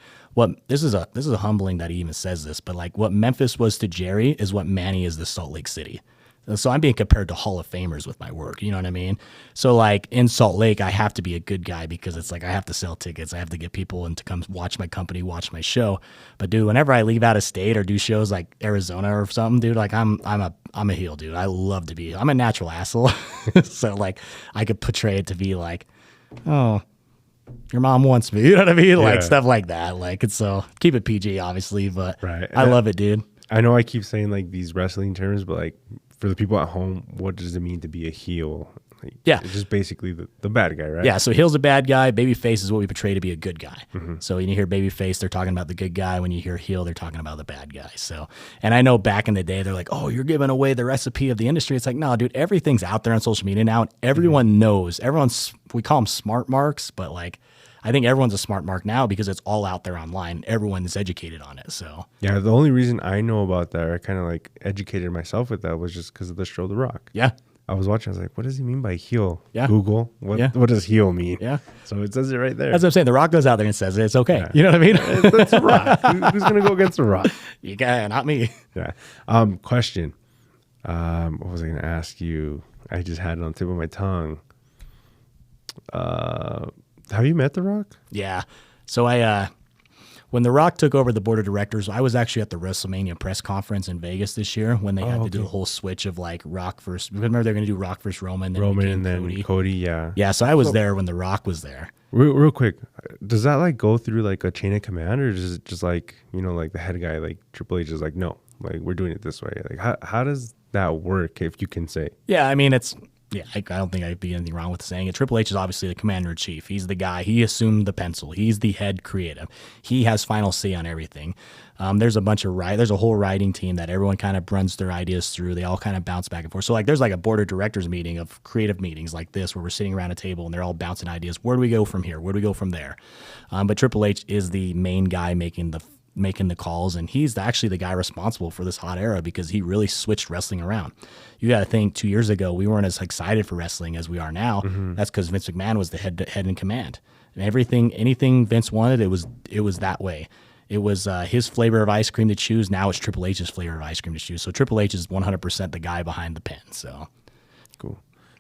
this is a humbling that he even says this, but like what Memphis was to Jerry is what Manny is to Salt Lake City. So I'm being compared to Hall of Famers with my work. You know what I mean? So like in Salt Lake, I have to be a good guy because it's like I have to sell tickets. I have to get people and to come watch my company, watch my show. But dude, whenever I leave out of state or do shows like Arizona or something, dude, like I'm a heel, dude. I love to be. I'm a natural asshole. So like I could portray it to be like, oh, your mom wants me. You know what I mean? Like stuff like that. Like it's so keep it PG, obviously, but right. I love it, dude. I know I keep saying like these wrestling terms, but like for the people at home, what does it mean to be a heel? Like, Yeah. It's just basically the bad guy, right? Yeah, so heel's a bad guy. Babyface is what we portray to be a good guy. So when you hear babyface, they're talking about the good guy. When you hear heel, they're talking about the bad guy. So, and I know back in the day, they're like, oh, you're giving away the recipe of the industry. It's like, no, dude, everything's out there on social media now. And everyone knows. We call them smart marks, but like, I think everyone's a smart mark now because it's all out there online. Everyone is educated on it. So yeah, the only reason I know about that, or I kind of like educated myself with that, was just because of the show The Rock. yeah, I was watching. I was like, what does he mean by heel? Yeah. Google. What does heel mean? yeah. So it says it right there. That's what I'm saying. The Rock goes out there and says it. It's okay. Yeah. You know what I mean? That's The Rock. Who's gonna go against The Rock? You got not me. Yeah. Question. What was I gonna ask you? I just had it on the tip of my tongue. Have you met The Rock? Yeah. So when The Rock took over the board of directors, I was actually at the WrestleMania press conference in Vegas this year when they had to do the whole switch of like Rock versus. Remember they're going to do Rock versus Roman, And then Cody. Yeah. Yeah. So I was there when The Rock was there. Real quick, does that like go through like a chain of command, or is it just like like the head guy, like Triple H, is like, no, like we're doing it this way? Like how does that work, if you can say? Yeah. I mean, I don't think I'd be anything wrong with saying it. Triple H is obviously the commander-in-chief. He's the guy. He assumed the pencil. He's the head creative. He has final say on everything. There's a whole writing team that everyone kind of runs their ideas through. They all kind of bounce back and forth. So like there's like a board of directors meeting of creative meetings like this where we're sitting around a table and they're all bouncing ideas. Where do we go from here? Where do we go from there? But Triple H is the main guy making the calls, and he's actually the guy responsible for this hot era because he really switched wrestling around. You got to think 2 years ago we weren't as excited for wrestling as we are now. That's because Vince McMahon was the head in command, and anything Vince wanted, it was that way. It was his flavor of ice cream to choose. Now it's Triple H's flavor of ice cream to choose. So Triple H is 100% the guy behind the pen. So cool.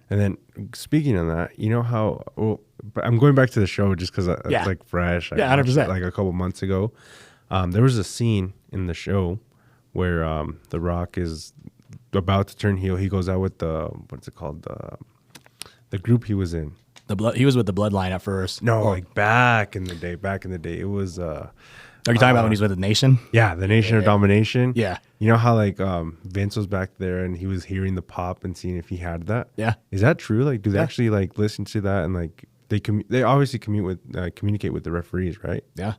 And then speaking of that, you know how? Well, I'm going back to the show just because it's like fresh. Yeah, 100%. Like a couple months ago. There was a scene in the show where The Rock is about to turn heel. He goes out with what's it called? The group he was in. He was with the Bloodline at first. No, like back in the day. It was. Are you talking about when he was with the Nation? Yeah, the Nation of Domination. Yeah. You know how like Vince was back there and he was hearing the pop and seeing if he had that? Yeah. Is that true? Like, do they actually like listen to that and like they obviously communicate with the referees, right? Yeah.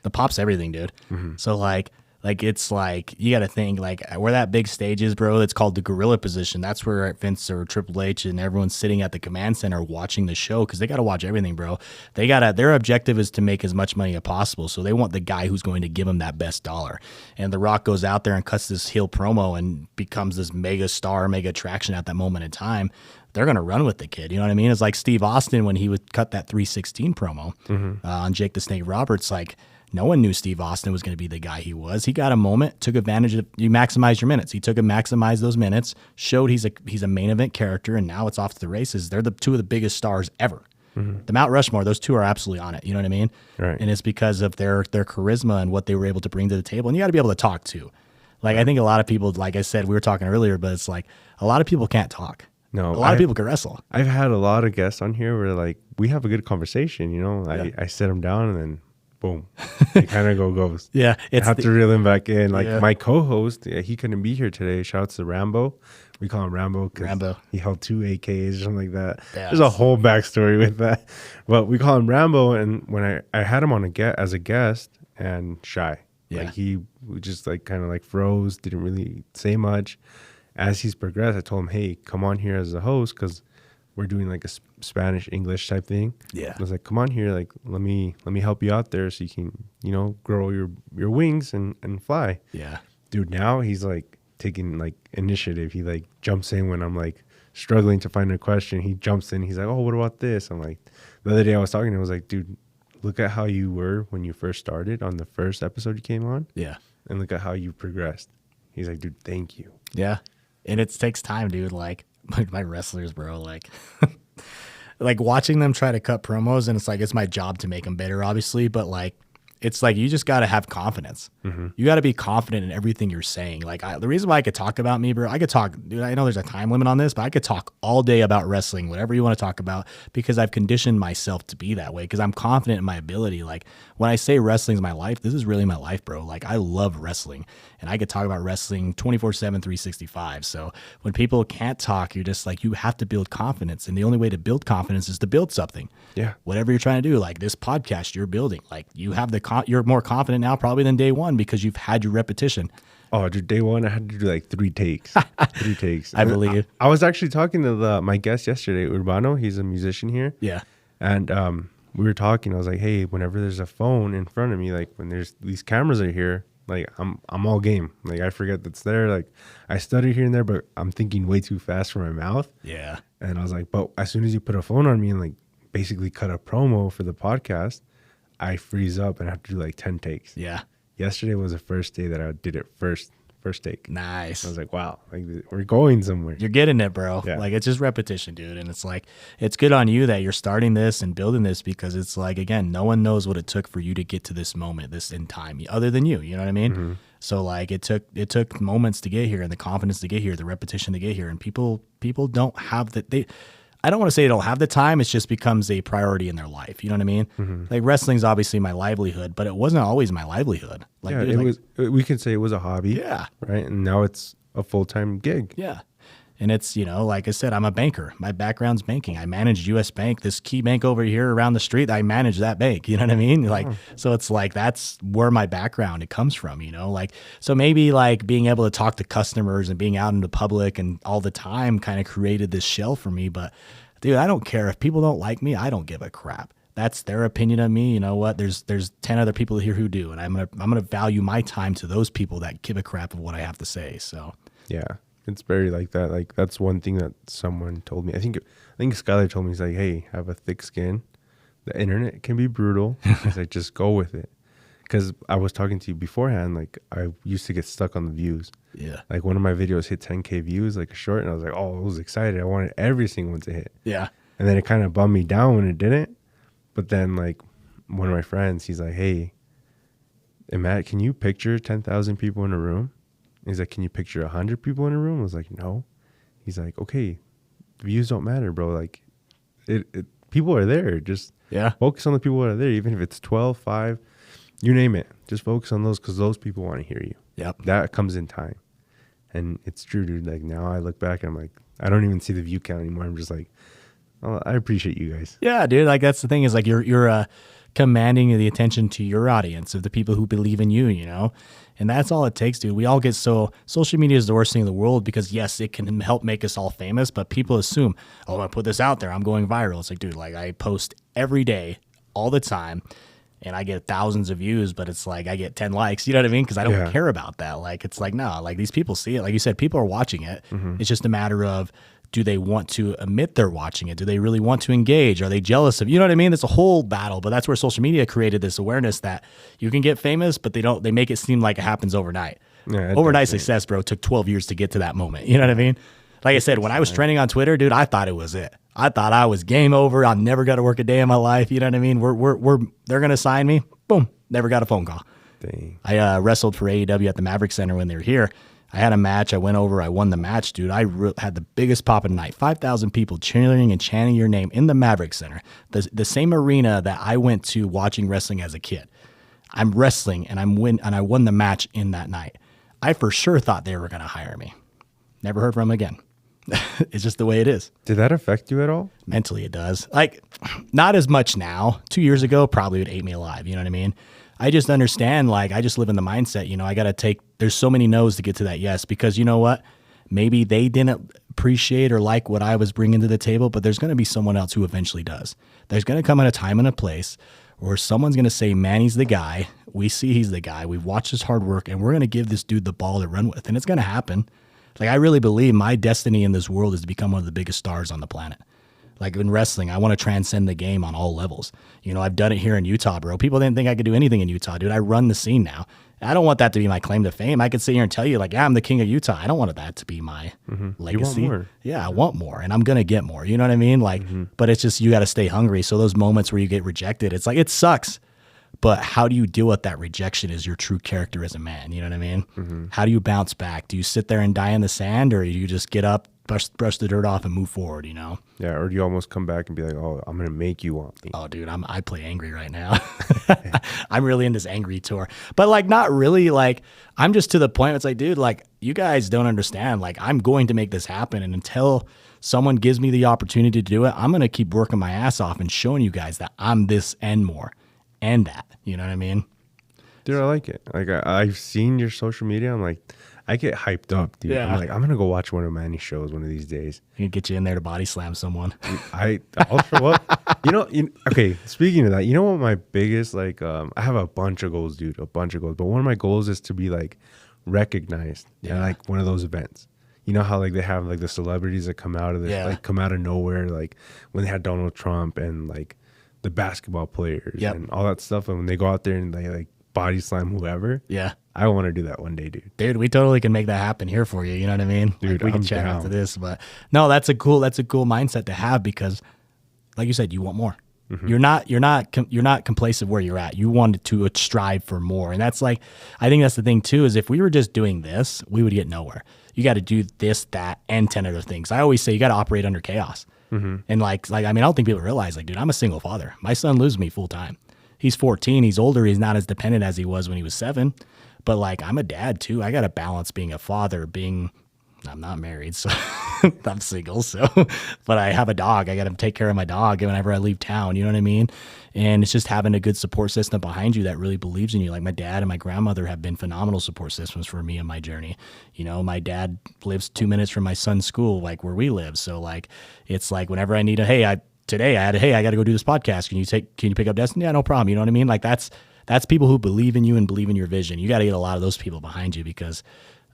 The pop's everything, dude. So like it's like you got to think like where that big stage is, bro. It's called the gorilla position. That's where Vince or Triple H and everyone's sitting at the command center watching the show because they got to watch everything, bro. Their objective is to make as much money as possible. So they want the guy who's going to give them that best dollar. And The Rock goes out there and cuts this heel promo and becomes this mega star, mega attraction at that moment in time. They're going to run with the kid. You know what I mean? It's like Steve Austin when he would cut that 316 promo on Jake the Snake Roberts. Like, no one knew Steve Austin was going to be the guy he was. He got a moment, took advantage of. You maximize your minutes. He took and maximized those minutes. Showed he's a main event character, and now it's off to the races. They're the two of the biggest stars ever. The Mount Rushmore, those two are absolutely on it. You know what I mean? Right. And it's because of their charisma and what they were able to bring to the table. And you got to be able to talk too. Like I think a lot of people, like I said, we were talking earlier, but it's like a lot of people can't talk. No, a lot of people can wrestle. I've had a lot of guests on here where like we have a good conversation, you know. Yeah. I sit them down and then boom, they kind of go ghost. Yeah, I have to reel him back in. Like Yeah. my co-host, he couldn't be here today. Shouts to Rambo. We call him Rambo because he held 2 AKs or something like that. Yeah, There's a whole backstory with that, but we call him Rambo. And when I had him on as a guest and shy, like he just like kind of like froze, didn't really say much. As he's progressed, I told him, hey, come on here as a host because we're doing like a Spanish English type thing. Yeah, I was like, come on here, like let me help you out there so you can, you know, grow your wings and fly. Yeah, dude, now he's like taking like initiative. He like jumps in when I'm like struggling to find a question. He jumps in. He's like, oh, what about this? I'm like, the other day I was talking to him, I was like, dude, look at how you were when you first started on the first episode you came on. Yeah, and look at how you progressed. He's like, dude, thank you. Yeah. And it takes time, dude. Like my wrestlers, bro, like like watching them try to cut promos, and it's like it's my job to make them better, obviously. But like, it's like you just got to have confidence. Mm-hmm. You got to be confident in everything you're saying. Like the reason why I could talk about me, bro, I could talk, dude, I know there's a time limit on this, but I could talk all day about wrestling, whatever you want to talk about, because I've conditioned myself to be that way because I'm confident in my ability. Like when I say wrestling is my life, this is really my life, bro. Like I love wrestling and I could talk about wrestling 24/7, 365. So when people can't talk, you're just like, you have to build confidence. And the only way to build confidence is to build something. Yeah. Whatever you're trying to do, like this podcast you're building, like you have you're more confident now probably than day one because you've had your repetition. Oh, dude, day one, I had to do like 3 takes. 3 takes. I believe. I was actually talking to my guest yesterday, Urbano. He's a musician here. Yeah. And we were talking. I was like, hey, whenever there's a phone in front of me, like when there's these cameras are here, like I'm all game. Like I forget that's there. Like I stutter here and there, but I'm thinking way too fast for my mouth. Yeah. And I was like, but as soon as you put a phone on me and like basically cut a promo for the podcast, I freeze up and I have to do like 10 takes. Yeah. Yesterday was the first day that I did it first take. Nice. I was like, wow, like we're going somewhere. You're getting it, bro. Yeah. Like it's just repetition, dude. And it's like, it's good on you that you're starting this and building this because it's like, again, no one knows what it took for you to get to this moment, this in time, other than you know what I mean? Mm-hmm. So like it took moments to get here and the confidence to get here, the repetition to get here. And people don't have I don't want to say they don't have the time. It just becomes a priority in their life. You know what I mean? Mm-hmm. Like wrestling's obviously my livelihood, but it wasn't always my livelihood. Like, yeah, dude, we can say it was a hobby. Yeah. Right. And now it's a full-time gig. Yeah. And it's, like I said, I'm a banker. My background's banking. I managed U.S. Bank, this key bank over here around the street. I manage that bank. You know what I mean? Like, so it's like, that's where my background, it comes from, like, so maybe like being able to talk to customers and being out in the public and all the time kind of created this shell for me. But dude, I don't care if people don't like me. I don't give a crap. That's their opinion of me. You know what? There's 10 other people here who do. And I'm going to value my time to those people that give a crap of what I have to say. So, yeah. It's very like that. Like that's one thing that someone told me. I think Skylar told me, he's like, hey, have a thick skin. The internet can be brutal. He's like, just go with it. Because I was talking to you beforehand, like I used to get stuck on the views. Yeah. Like one of my videos hit 10K views, like a short, and I was like, oh, I was excited. I wanted every single one to hit. Yeah. And then it kind of bummed me down when it didn't. But then like one of my friends, he's like, hey, Matt, can you picture 10,000 people in a room? He's like, can you picture 100 people in a room? I was like, no. He's like, okay, views don't matter, bro. Like, people are there. Just focus on the people that are there, even if it's 12, 5, you name it. Just focus on those because those people want to hear you. Yep. That comes in time. And it's true, dude. Like, now I look back and I'm like, I don't even see the view count anymore. I'm just like, oh, I appreciate you guys. Yeah, dude. Like, that's the thing is, like, you're commanding the attention to your audience of the people who believe in you, And that's all it takes, dude. We all get social media is the worst thing in the world because, yes, it can help make us all famous, but people assume, oh, I'm going to put this out there. I'm going viral. It's like, dude, like I post every day, all the time, and I get thousands of views, but it's like I get 10 likes. You know what I mean? Because I don't care about that. Like, it's like, no, like these people see it. Like you said, people are watching it. Mm-hmm. It's just a matter of, do they want to admit they're watching it? Do they really want to engage? Are they jealous of, you know what I mean? It's a whole battle, but that's where social media created this awareness that you can get famous, but they make it seem like it happens overnight. Yeah, overnight success, bro, took 12 years to get to that moment. You know what I mean? Like I said, when I was trending on Twitter, dude, I thought it was it. I thought I was game over. I never got to work a day in my life. You know what I mean? They're going to sign me. Boom. Never got a phone call. Dang. I wrestled for AEW at the Maverick Center when they were here. I had a match. I went over. I won the match, dude. I had the biggest pop of the night. 5,000 people cheering and chanting your name in the Maverick Center, the same arena that I went to watching wrestling as a kid. I'm wrestling, and I won the match in that night. I for sure thought they were going to hire me. Never heard from them again. It's just the way it is. Did that affect you at all? Mentally, it does. Like, not as much now. 2 years ago, probably would ate me alive. You know what I mean? I just understand, like, I just live in the mindset, I got to there's so many no's to get to that yes, because you know what? Maybe they didn't appreciate or like what I was bringing to the table, but there's going to be someone else who eventually does. There's going to come in a time and a place where someone's going to say, Manny's the guy. We see he's the guy. We've watched his hard work, and we're going to give this dude the ball to run with, and it's going to happen. Like, I really believe my destiny in this world is to become one of the biggest stars on the planet. Like, in wrestling, I want to transcend the game on all levels. I've done it here in Utah, bro. People didn't think I could do anything in Utah, dude. I run the scene now. I don't want that to be my claim to fame. I could sit here and tell you, like, yeah, I'm the king of Utah. I don't want that to be my legacy. You want more. Yeah, I want more, and I'm going to get more. You know what I mean? Like, but it's just, you got to stay hungry. So those moments where you get rejected, it's like, it sucks. But how do you deal with that rejection is your true character as a man. You know what I mean? How do you bounce back? Do you sit there and die in the sand, or do you just get up, brush the dirt off and move forward, Yeah, or do you almost come back and be like, oh, I'm going to make you want me? Oh, dude, I play angry right now. I'm really in this angry tour. But, like, not really. Like, I'm just to the point where it's like, dude, like, you guys don't understand. Like, I'm going to make this happen. And until someone gives me the opportunity to do it, I'm going to keep working my ass off and showing you guys that I'm this and more. And that, you know what I mean? Dude, I like it. Like, I've seen your social media. I'm like, I get hyped up, dude. Yeah. I'm like, I'm going to go watch one of Manny's shows one of these days. I can get you in there to body slam someone. I'll show up. Okay, speaking of that, what my biggest, like, I have a bunch of goals, dude, a bunch of goals. But one of my goals is to be, like, recognized at, like, one of those events. You know how, like, they have, like, the celebrities that come out of this, like, come out of nowhere, like, when they had Donald Trump and, like, the basketball players and all that stuff, and when they go out there and they, like, body slam whoever, I want to do that one day, dude. We totally can make that happen here for you. You know what I mean? Dude, like, we can chat after this, but no, that's a cool mindset to have, because, like you said, you want more. You're not complacent where you're at. You wanted to strive for more, and that's, like, I think that's the thing too. Is if we were just doing this, we would get nowhere. You got to do this, that, and 10 other things. I always say you got to operate under chaos. And like I mean, I don't think people realize, like, dude, I'm a single father. My son lives with me full time. He's 14. He's older. He's not as dependent as he was when he was 7. But, like, I'm a dad too. I got to balance being a father, I'm not married, so I'm single. So, but I have a dog. I got to take care of my dog whenever I leave town. You know what I mean? And it's just having a good support system behind you that really believes in you. Like, my dad and my grandmother have been phenomenal support systems for me in my journey. My dad lives 2 minutes from my son's school, like, where we live. So, like, it's like whenever I need I got to go do this podcast. Can you pick up Destin? Yeah, no problem. You know what I mean? Like, that's people who believe in you and believe in your vision. You got to get a lot of those people behind you, because,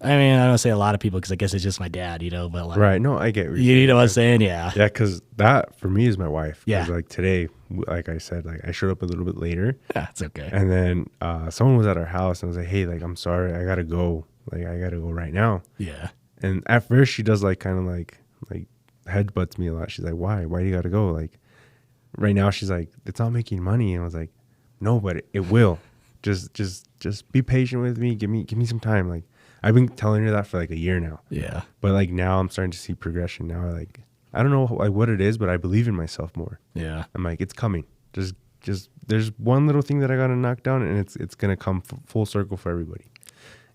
I mean, I don't say a lot of people because I guess it's just my dad, but, like, right. No, I get what you know what I'm saying? Yeah. Yeah, because that for me is my wife. Yeah. Like, today, like I said, like, I showed up a little bit later. Yeah, it's okay. And then someone was at our house and was like, hey, like, I'm sorry, I gotta go. Like, I gotta go right now. Yeah. And at first she does, like, kind of like headbutts me a lot. She's like, why? Why do you gotta go? Like, right now she's like, it's not making money. And I was like, no, but it will. Just be patient with me. Give me some time. Like, I've been telling her that for, like, a year now. Yeah. But, like, now I'm starting to see progression. Now, like, I don't know, like, what it is, but I believe in myself more. Yeah. I'm like, it's coming. Just there's one little thing that I got to knock down, and it's going to come full circle for everybody.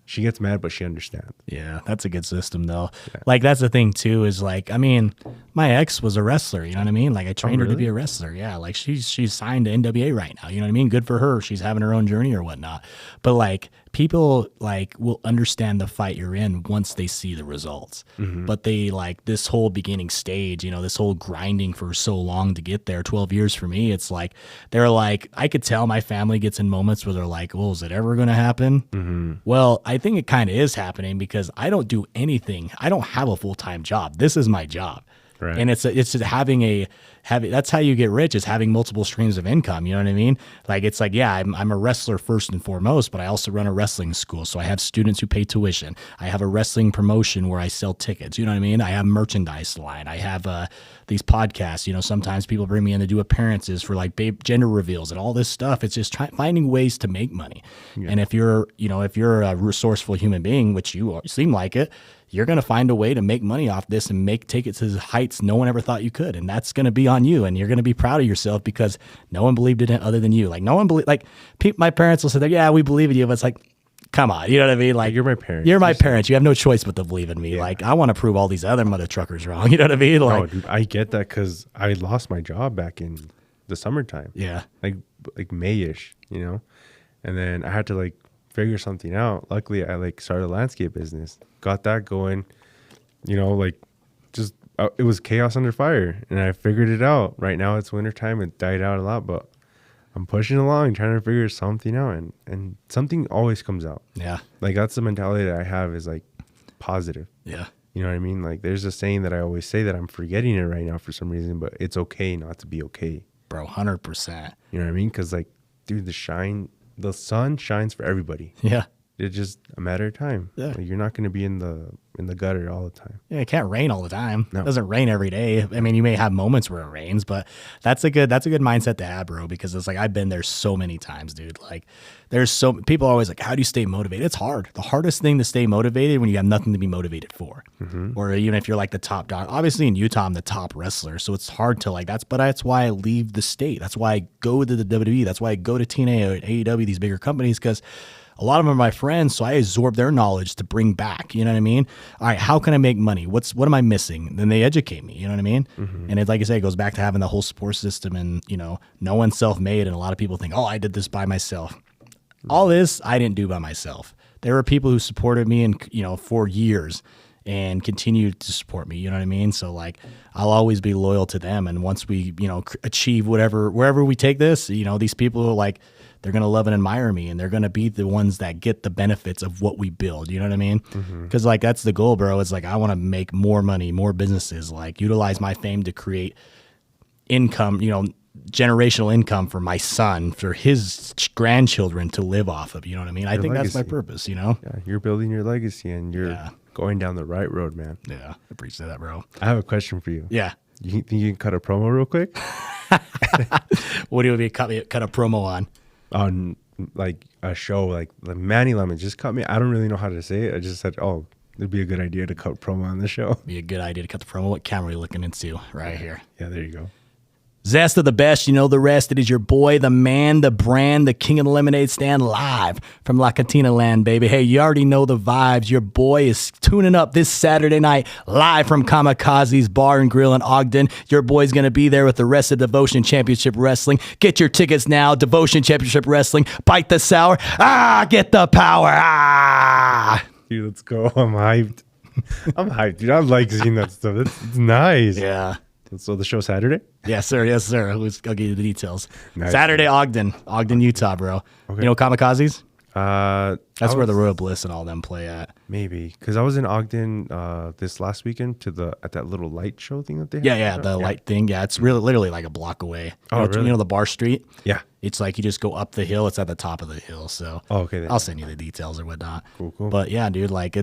She gets mad, but she understands. Yeah, that's a good system, though. Yeah. Like, that's the thing, too, is, like, I mean, my ex was a wrestler, you know what I mean? Like, I trained her to be a wrestler. Yeah, like, she's signed to NWA right now, you know what I mean? Good for her. She's having her own journey or whatnot. But, like, people, like, will understand the fight you're in once they see the results. But they, like, this whole beginning stage, this whole grinding for so long to get there, 12 years for me, it's like, they're like, I could tell my family gets in moments where they're like, well, is it ever going to happen? Well, I think it kind of is happening, because I don't do anything. I don't have a full-time job. This is my job. Right. And it's having that's how you get rich, is having multiple streams of income. You know what I mean? Like, it's like, yeah, I'm a wrestler first and foremost, but I also run a wrestling school. So I have students who pay tuition. I have a wrestling promotion where I sell tickets. You know what I mean? I have merchandise line. I have these podcasts. You know, sometimes people bring me in to do appearances for like gender reveals and all this stuff. It's just finding ways to make money. Yeah. And if you're a resourceful human being, which you seem like it, you're going to find a way to make money off this and take it to heights no one ever thought you could. And that's going to be on you. And you're going to be proud of yourself because no one believed in it other than you. Like, no one believed, like, my parents will say, yeah, we believe in you. But it's like, come on. You know what I mean? Like, you're my parents. You're my parents. You have no choice but to believe in me. Yeah. Like, I want to prove all these other mother truckers wrong. You know what I mean? Like, no, dude, I get that because I lost my job back in the summertime. Yeah. Like May-ish, you know? And then I had to like figure something out. Luckily, I like started a landscape business, got that going, you know, like just it was chaos under fire, and I figured it out. Right now it's wintertime. It died out a lot, but I'm pushing along, trying to figure something out, and something always comes out. Yeah. Like, that's the mentality that I have, is like positive. Yeah. You know what I mean? Like, there's a saying that I always say that I'm forgetting it right now for some reason, but it's okay not to be okay. Bro, 100%. You know what I mean? Because, like, dude, the sun shines for everybody. Yeah. It's just a matter of time. Yeah. Like, you're not going to be in the gutter all the time. Yeah, it can't rain all the time. No. It doesn't rain every day. I mean, you may have moments where it rains, but that's a good mindset to have, bro, because it's like, I've been there so many times, dude. Like, people are always like, how do you stay motivated? It's hard. The hardest thing to stay motivated when you have nothing to be motivated for. Mm-hmm. Or even if you're like the top dog. Obviously in Utah, I'm the top wrestler, so it's hard to but that's why I leave the state. That's why I go to the WWE. That's why I go to TNA or AEW, these bigger companies, because a lot of them are my friends, so I absorb their knowledge to bring back. You know what I mean? All right, how can I make money? What am I missing? Then they educate me. You know what I mean? Mm-hmm. And it's like I say, it goes back to having the whole support system, and no one's self-made, and a lot of people think, oh, I did this by myself. Mm-hmm. All this I didn't do by myself. There were people who supported me for years and continue to support me. You know what I mean? So like, I'll always be loyal to them. And once we achieve wherever we take this, these people like, they're going to love and admire me, and they're going to be the ones that get the benefits of what we build. You know what I mean? Because like, that's the goal, bro. It's like, I want to make more money, more businesses, like utilize my fame to create income, generational income for my son, for his grandchildren to live off of. You know what I mean? I think legacy. That's my purpose, Yeah, you're building your legacy, and you're going down the right road, man. Yeah, I appreciate that, bro. I have a question for you. Yeah. You think you can cut a promo real quick? What do you want me to cut a promo on? On like a show like Manny Lemon just cut me. I don't really know how to say it. I just said, oh, it'd be a good idea to cut promo on the show. Be a good idea to cut the promo. What camera are you looking into right here? Yeah, there you go. Zest of the best, you know the rest. It is your boy, the man, the brand, the king of the lemonade stand, live from La Cantina Land, baby. Hey, you already know the vibes. Your boy is tuning up this Saturday night, live from Kamikaze's Bar and Grill in Ogden. Your boy's going to be there with the rest of Devotion Championship Wrestling. Get your tickets now, Devotion Championship Wrestling. Bite the sour. Get the power. Dude, let's go. I'm hyped. I'm hyped, dude. I like seeing that stuff. It's nice. Yeah. So the show Saturday? Yes, sir. Yes, sir. I'll give you the details. Nice. Saturday, Ogden, Utah, bro. Okay. You know Kamikaze's? That's where the Royal Bliss and all them play at. Maybe, because I was in Ogden this last weekend at that little light show thing that they have. Yeah, the light thing. Yeah, it's really literally like a block away. Really? You know the Bar Street? Yeah. It's like you just go up the hill. It's at the top of the hill. So okay, I'll send you the details or whatnot. Cool. But yeah, dude, like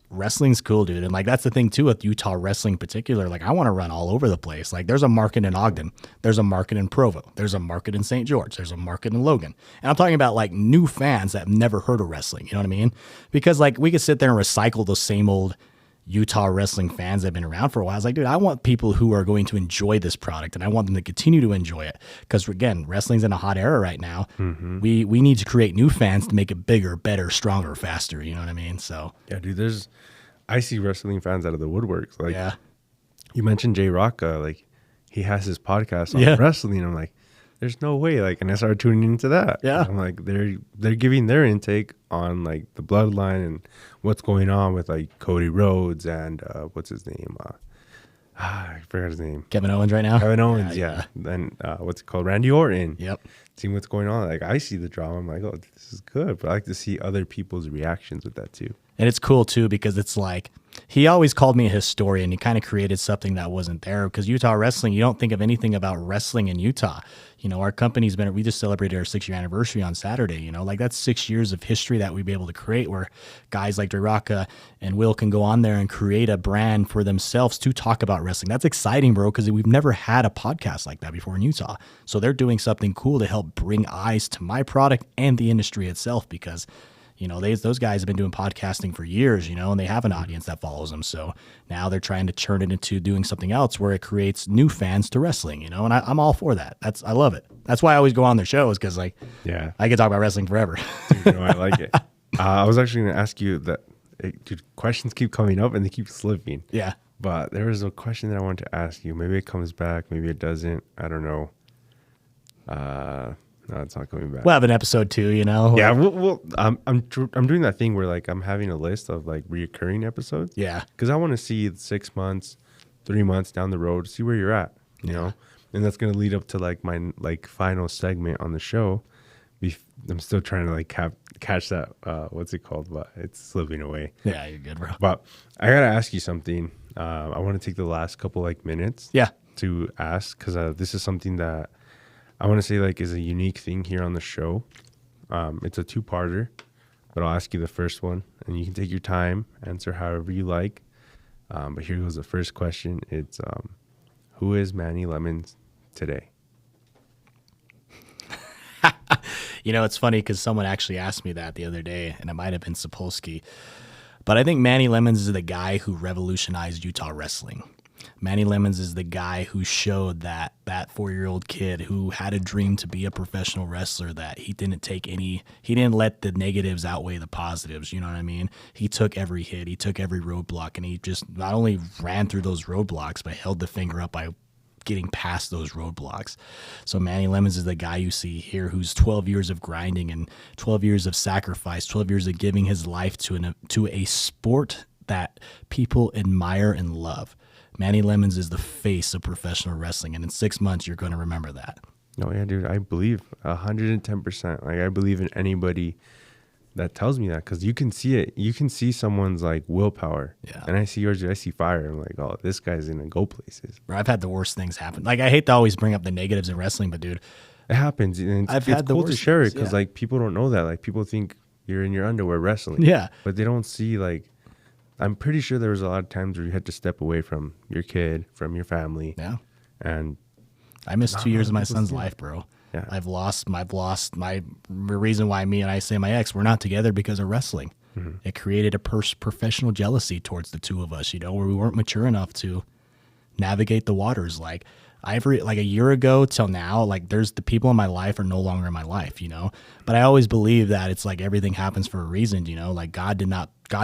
wrestling's cool, dude. And like, that's the thing too with Utah wrestling in particular. Like, I want to run all over the place. Like, there's a market in Ogden. There's a market in Provo. There's a market in St. George. There's a market in Logan. And I'm talking about like new fans that have never heard of wrestling. You know what I mean? Because like, we could sit there and recycle those same old Utah wrestling fans that have been around for a while. I was like, dude, I want people who are going to enjoy this product, and I want them to continue to enjoy it. Because again, wrestling's in a hot era right now. Mm-hmm. We need to create new fans to make it bigger, better, stronger, faster. You know what I mean? So yeah, dude, I see wrestling fans out of the woodworks. Like, you mentioned J Rock, like he has his podcast on wrestling. I'm like, there's no way. Like, and I started tuning into that. Yeah, and I'm like, they're giving their intake on like the bloodline and what's going on with like Cody Rhodes and what's his name? I forgot his name. Kevin Owens right now. Kevin Owens, yeah. Then what's it called? Randy Orton. Yep. Seeing what's going on. Like, I see the drama. I'm like, oh, this is good. But I like to see other people's reactions with that too. And it's cool too because it's like he always called me a historian. He kind of created something that wasn't there because Utah wrestling, you don't think of anything about wrestling in Utah. You know, our company's we just celebrated our 6-year anniversary on Saturday, you know, like that's 6 years of history that we'd be able to create where guys like Draka and Will can go on there and create a brand for themselves to talk about wrestling. That's exciting, bro, because we've never had a podcast like that before in Utah. So they're doing something cool to help bring eyes to my product and the industry itself because you know, those guys have been doing podcasting for years, you know, and they have an audience that follows them. So now they're trying to turn it into doing something else where it creates new fans to wrestling, you know, and I'm all for that. I love it. That's why I always go on their shows because, like, yeah, I can talk about wrestling forever. Dude, you know, I like it. I was actually going to ask you that, dude, questions keep coming up and they keep slipping. Yeah. But there was a question that I wanted to ask you. Maybe it comes back. Maybe it doesn't. I don't know. No, it's not coming back. We'll have an episode 2, you know? Yeah, I'm doing that thing where like I'm having a list of like reoccurring episodes. Yeah. Because I want to see 6 months, 3 months down the road, see where you're at, you know? And that's going to lead up to like my like final segment on the show. I'm still trying to like catch that, what's it called? But it's slipping away. Yeah, you're good, bro. But I got to ask you something. I want to take the last couple like minutes to ask because this is something that I want to say like is a unique thing here on the show. It's a 2-parter, but I'll ask you the first one and you can take your time, answer however you like. But here goes the first question. It's who is Manny Lemons today? You know, it's funny because someone actually asked me that the other day, and it might have been Sapolsky. But I think Manny Lemons is the guy who revolutionized Utah wrestling. Manny Lemons is the guy who showed that 4-year-old kid who had a dream to be a professional wrestler that he didn't let the negatives outweigh the positives. You know what I mean? He took every hit, he took every roadblock, and he just not only ran through those roadblocks, but held the finger up by getting past those roadblocks. So Manny Lemons is the guy you see here who's 12 years of grinding and 12 years of sacrifice, 12 years of giving his life to a sport that people admire and love. Manny Lemons is the face of professional wrestling, and in 6 months, you're going to remember that. Oh, yeah, dude. I believe 110%. Like, I believe in anybody that tells me that because you can see it. You can see someone's, like, willpower. Yeah. And I see yours. I see fire. I'm like, oh, this guy's going to go places. Bro, I've had the worst things happen. Like, I hate to always bring up the negatives in wrestling, but, dude. It happens. And it's cool to share it because, like, people don't know that. Like, people think you're in your underwear wrestling. Yeah. But they don't see, like, I'm pretty sure there was a lot of times where you had to step away from your kid, from your family. Yeah. And I missed 2 years of my son's life, bro. Yeah. I've lost my reason why me and I say my ex, we're not together because of wrestling. Mm-hmm. It created a professional jealousy towards the two of us, you know, where we weren't mature enough to navigate the waters. Like a year ago till now, like there's the people in my life are no longer in my life, you know, but I always believe that it's like everything happens for a reason, you know, like God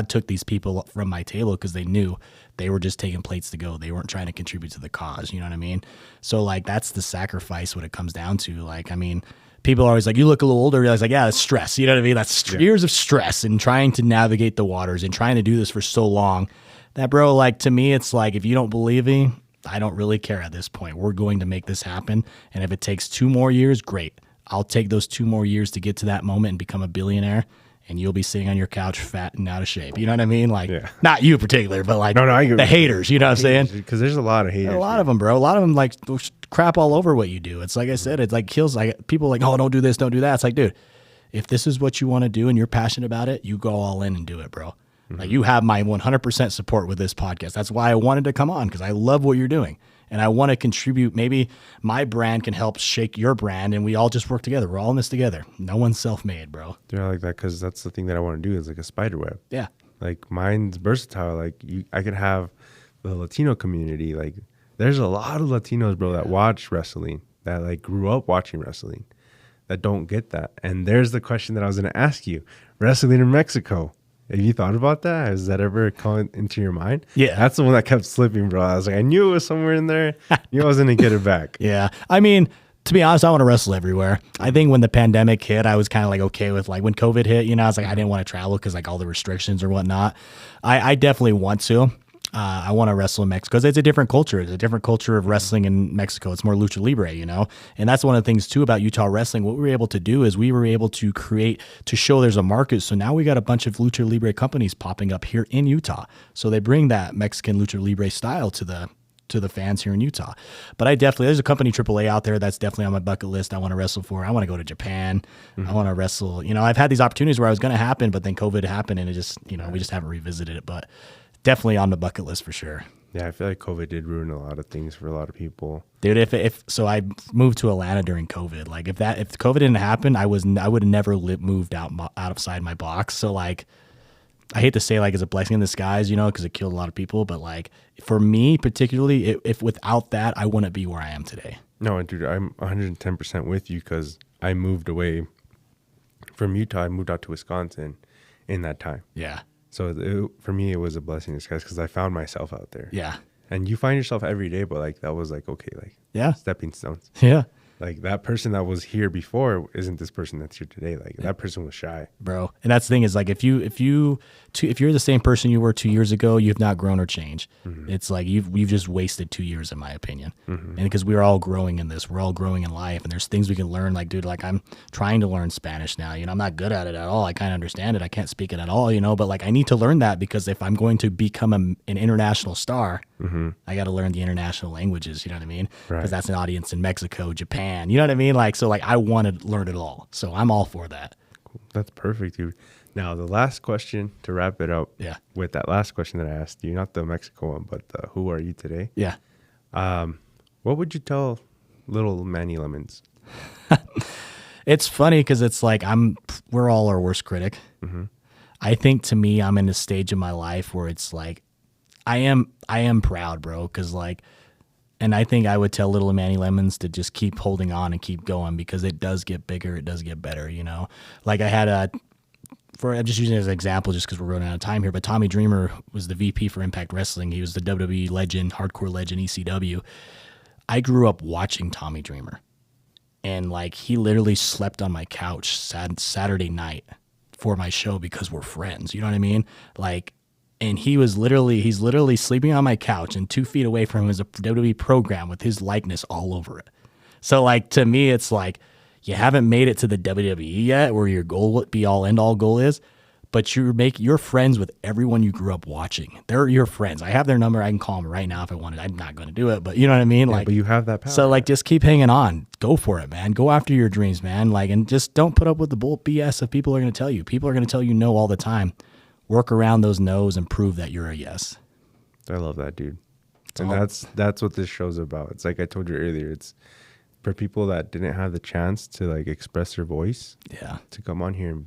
took these people from my table because they knew they were just taking plates to go. They weren't trying to contribute to the cause. You know what I mean? So like, that's the sacrifice what it comes down to. Like, I mean, people are always like, you look a little older. You're like, yeah, that's stress. You know what I mean? That's years of stress and trying to navigate the waters and trying to do this for so long that, bro, like to me, it's like, if you don't believe me, I don't really care at this point. We're going to make this happen. And if it takes 2 more years, great. I'll take those 2 more years to get to that moment and become a billionaire. And you'll be sitting on your couch fat and out of shape. You know what I mean? Like, not you in particular, but like the haters, you know what I'm saying? Because there's a lot of haters. A lot of them, bro. A lot of them like crap all over what you do. It's like I said, it's like kills. Like people like, oh, don't do this, don't do that. It's like, dude, if this is what you want to do and you're passionate about it, you go all in and do it, bro. Mm-hmm. Like you have my 100% support with this podcast. That's why I wanted to come on because I love what you're doing. And I want to contribute. Maybe my brand can help shake your brand, and we all just work together. We're all in this together. No one's self-made, bro. Dude, I like that because that's the thing that I want to do is like a spider web. Yeah. Like mine's versatile. Like I could have the Latino community. Like there's a lot of Latinos, bro, that watch wrestling, that like grew up watching wrestling, that don't get that. And there's the question that I was going to ask you. Wrestling in Mexico. Have you thought about that? Has that ever come into your mind? Yeah. That's the one that kept slipping, bro. I was like, I knew it was somewhere in there. Knew I was going to get it back. Yeah. I mean, to be honest, I want to wrestle everywhere. I think when the pandemic hit, I was kind of like okay with like when COVID hit, you know, I was like, I didn't want to travel because like all the restrictions or whatnot. I definitely want to. I want to wrestle in Mexico because it's a different culture. It's a different culture of wrestling in Mexico. It's more lucha libre, you know? And that's one of the things too about Utah wrestling. What we were able to do is we were able to create, to show there's a market. So now we got a bunch of lucha libre companies popping up here in Utah. So they bring that Mexican lucha libre style to the fans here in Utah. But there's a company AAA out there that's definitely on my bucket list I want to wrestle for. I want to go to Japan. I want to wrestle. You know, I've had these opportunities where I was going to happen, but then COVID happened and it just, you know, we just haven't revisited it. But definitely on the bucket list for sure. Yeah, I feel like COVID did ruin a lot of things for a lot of people. Dude, if so, I moved to Atlanta during COVID. Like if COVID didn't happen, I would have never moved outside my box. So like, I hate to say like it's a blessing in disguise, you know, because it killed a lot of people. But like for me particularly, if without that, I wouldn't be where I am today. No, dude, I'm 110% with you because I moved away from Utah. I moved out to Wisconsin in that time. Yeah. So for me, it was a blessing in disguise because I found myself out there. Yeah. And you find yourself every day, but like that was like, okay, like stepping stones. Yeah. Like that person that was here before isn't this person that's here today. Like that person was shy, bro. And that's the thing is like if you're the same person you were 2 years ago, you've not grown or changed. It's like you've just wasted 2 years, in my opinion. And because we're all growing in this, we're all growing in life, and there's things we can learn. Like, dude, like I'm trying to learn Spanish now. You know, I'm not good at it at all. I kind of understand it. I can't speak it at all. You know, but like I need to learn that because if I'm going to become an international star, I got to learn the international languages. You know what I mean? Because that's an audience in Mexico, Japan. You know what I mean? Like so, like I want to learn it all. So I'm all for that. Cool. That's perfect, dude. Now, the last question to wrap it up with that last question that I asked you, not the Mexico one, but the who are you today? Yeah. What would you tell little Manny Lemons? It's funny because it's like we're all our worst critic. I think to me, I'm in a stage of my life where it's like, I am proud, bro. Cause like, and I think I would tell little Manny Lemons to just keep holding on and keep going because it does get bigger. It does get better, you know? Like I had I'm just using it as an example just because we're running out of time here, but Tommy Dreamer was the VP for Impact Wrestling. He was the WWE legend, hardcore legend, ECW. I grew up watching Tommy Dreamer. And like he literally slept on my couch Saturday night for my show because we're friends. You know what I mean? Like, and he's literally sleeping on my couch, and 2 feet away from him is a WWE program with his likeness all over it. So like to me, it's like you haven't made it to the WWE yet, where your goal, be all end all goal is, but you're friends with everyone you grew up watching. They're your friends. I have their number. I can call them right now if I wanted. I'm not going to do it, but you know what I mean? Yeah, like, but you have that power. So like, just keep hanging on. Go for it, man. Go after your dreams, man. Like, and just don't put up with the bull BS that people are going to tell you. People are going to tell you no all the time. Work around those no's and prove that you're a yes. I love that, dude. That's what this show's about. It's like I told you earlier. It's for people that didn't have the chance to like express their voice. Yeah. To come on here and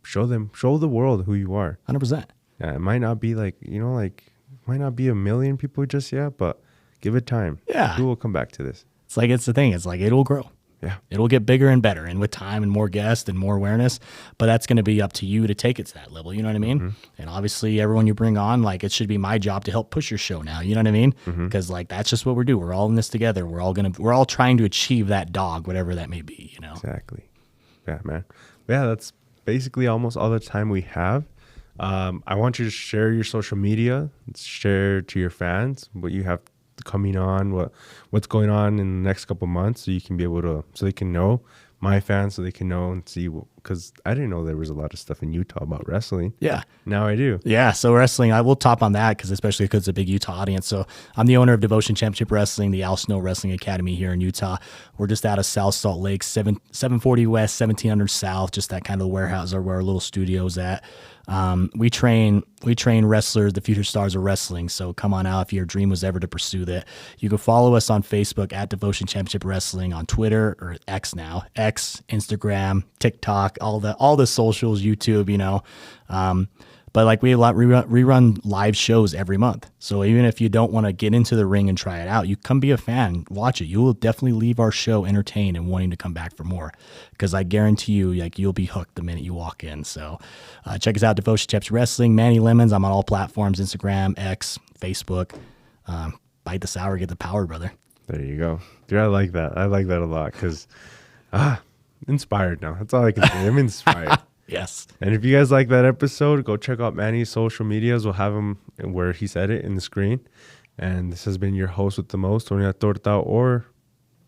show the world who you are. 100%. Yeah, it might not be like, you know, like might not be a million people just yet, but give it time. Yeah. People will come back to this. It's like, it's the thing. It's like, it'll grow. Yeah. It'll get bigger and better, and with time and more guests and more awareness, but that's going to be up to you to take it to that level. You know what I mean? And obviously everyone you bring on, like it should be my job to help push your show now. You know what I mean? Because like, that's just what we're doing. We're all in this together. We're all trying to achieve that dog, whatever that may be, you know? Exactly. Yeah, man. Yeah. That's basically almost all the time we have. I want you to share your social media, share to your fans what you have coming on, what's going on in the next couple months, so you can be able to, so they can know, my fans, so they can know and see, because I didn't know there was a lot of stuff in Utah about wrestling. Yeah. Now I do. Yeah. So wrestling, I will top on that especially because it's a big Utah audience. So I'm the owner of Devotion Championship Wrestling, the Al Snow Wrestling Academy here in Utah. We're just out of South Salt Lake, 740 West, 1700 South, just that kind of warehouse or where our little studio's at. We train wrestlers, the future stars of wrestling. So come on out if your dream was ever to pursue that. You can follow us on Facebook at Devotion Championship Wrestling, on Twitter, or X now, Instagram, TikTok, all the socials, YouTube, you know. But like we run live shows every month. So even if you don't want to get into the ring and try it out, you come be a fan, watch it. You will definitely leave our show entertained and wanting to come back for more. Because I guarantee you, like you'll be hooked the minute you walk in. So check us out, Devotion Chaps Wrestling, Manny Lemons. I'm on all platforms: Instagram, X, Facebook. Bite the sour, get the power, brother. There you go, dude. I like that. I like that a lot because inspired now. That's all I can say. I'm inspired. Yes. And if you guys like that episode, go check out Manny's social medias. We'll have him where he said it in the screen. And this has been your host with the most, Tony La Torta, or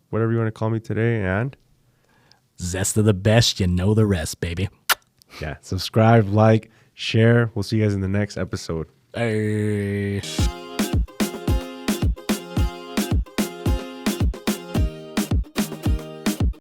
whatever you want to call me today. And Zest of the best. You know the rest, baby. yeah, subscribe, like, share. We'll see you guys in the next episode. Hey.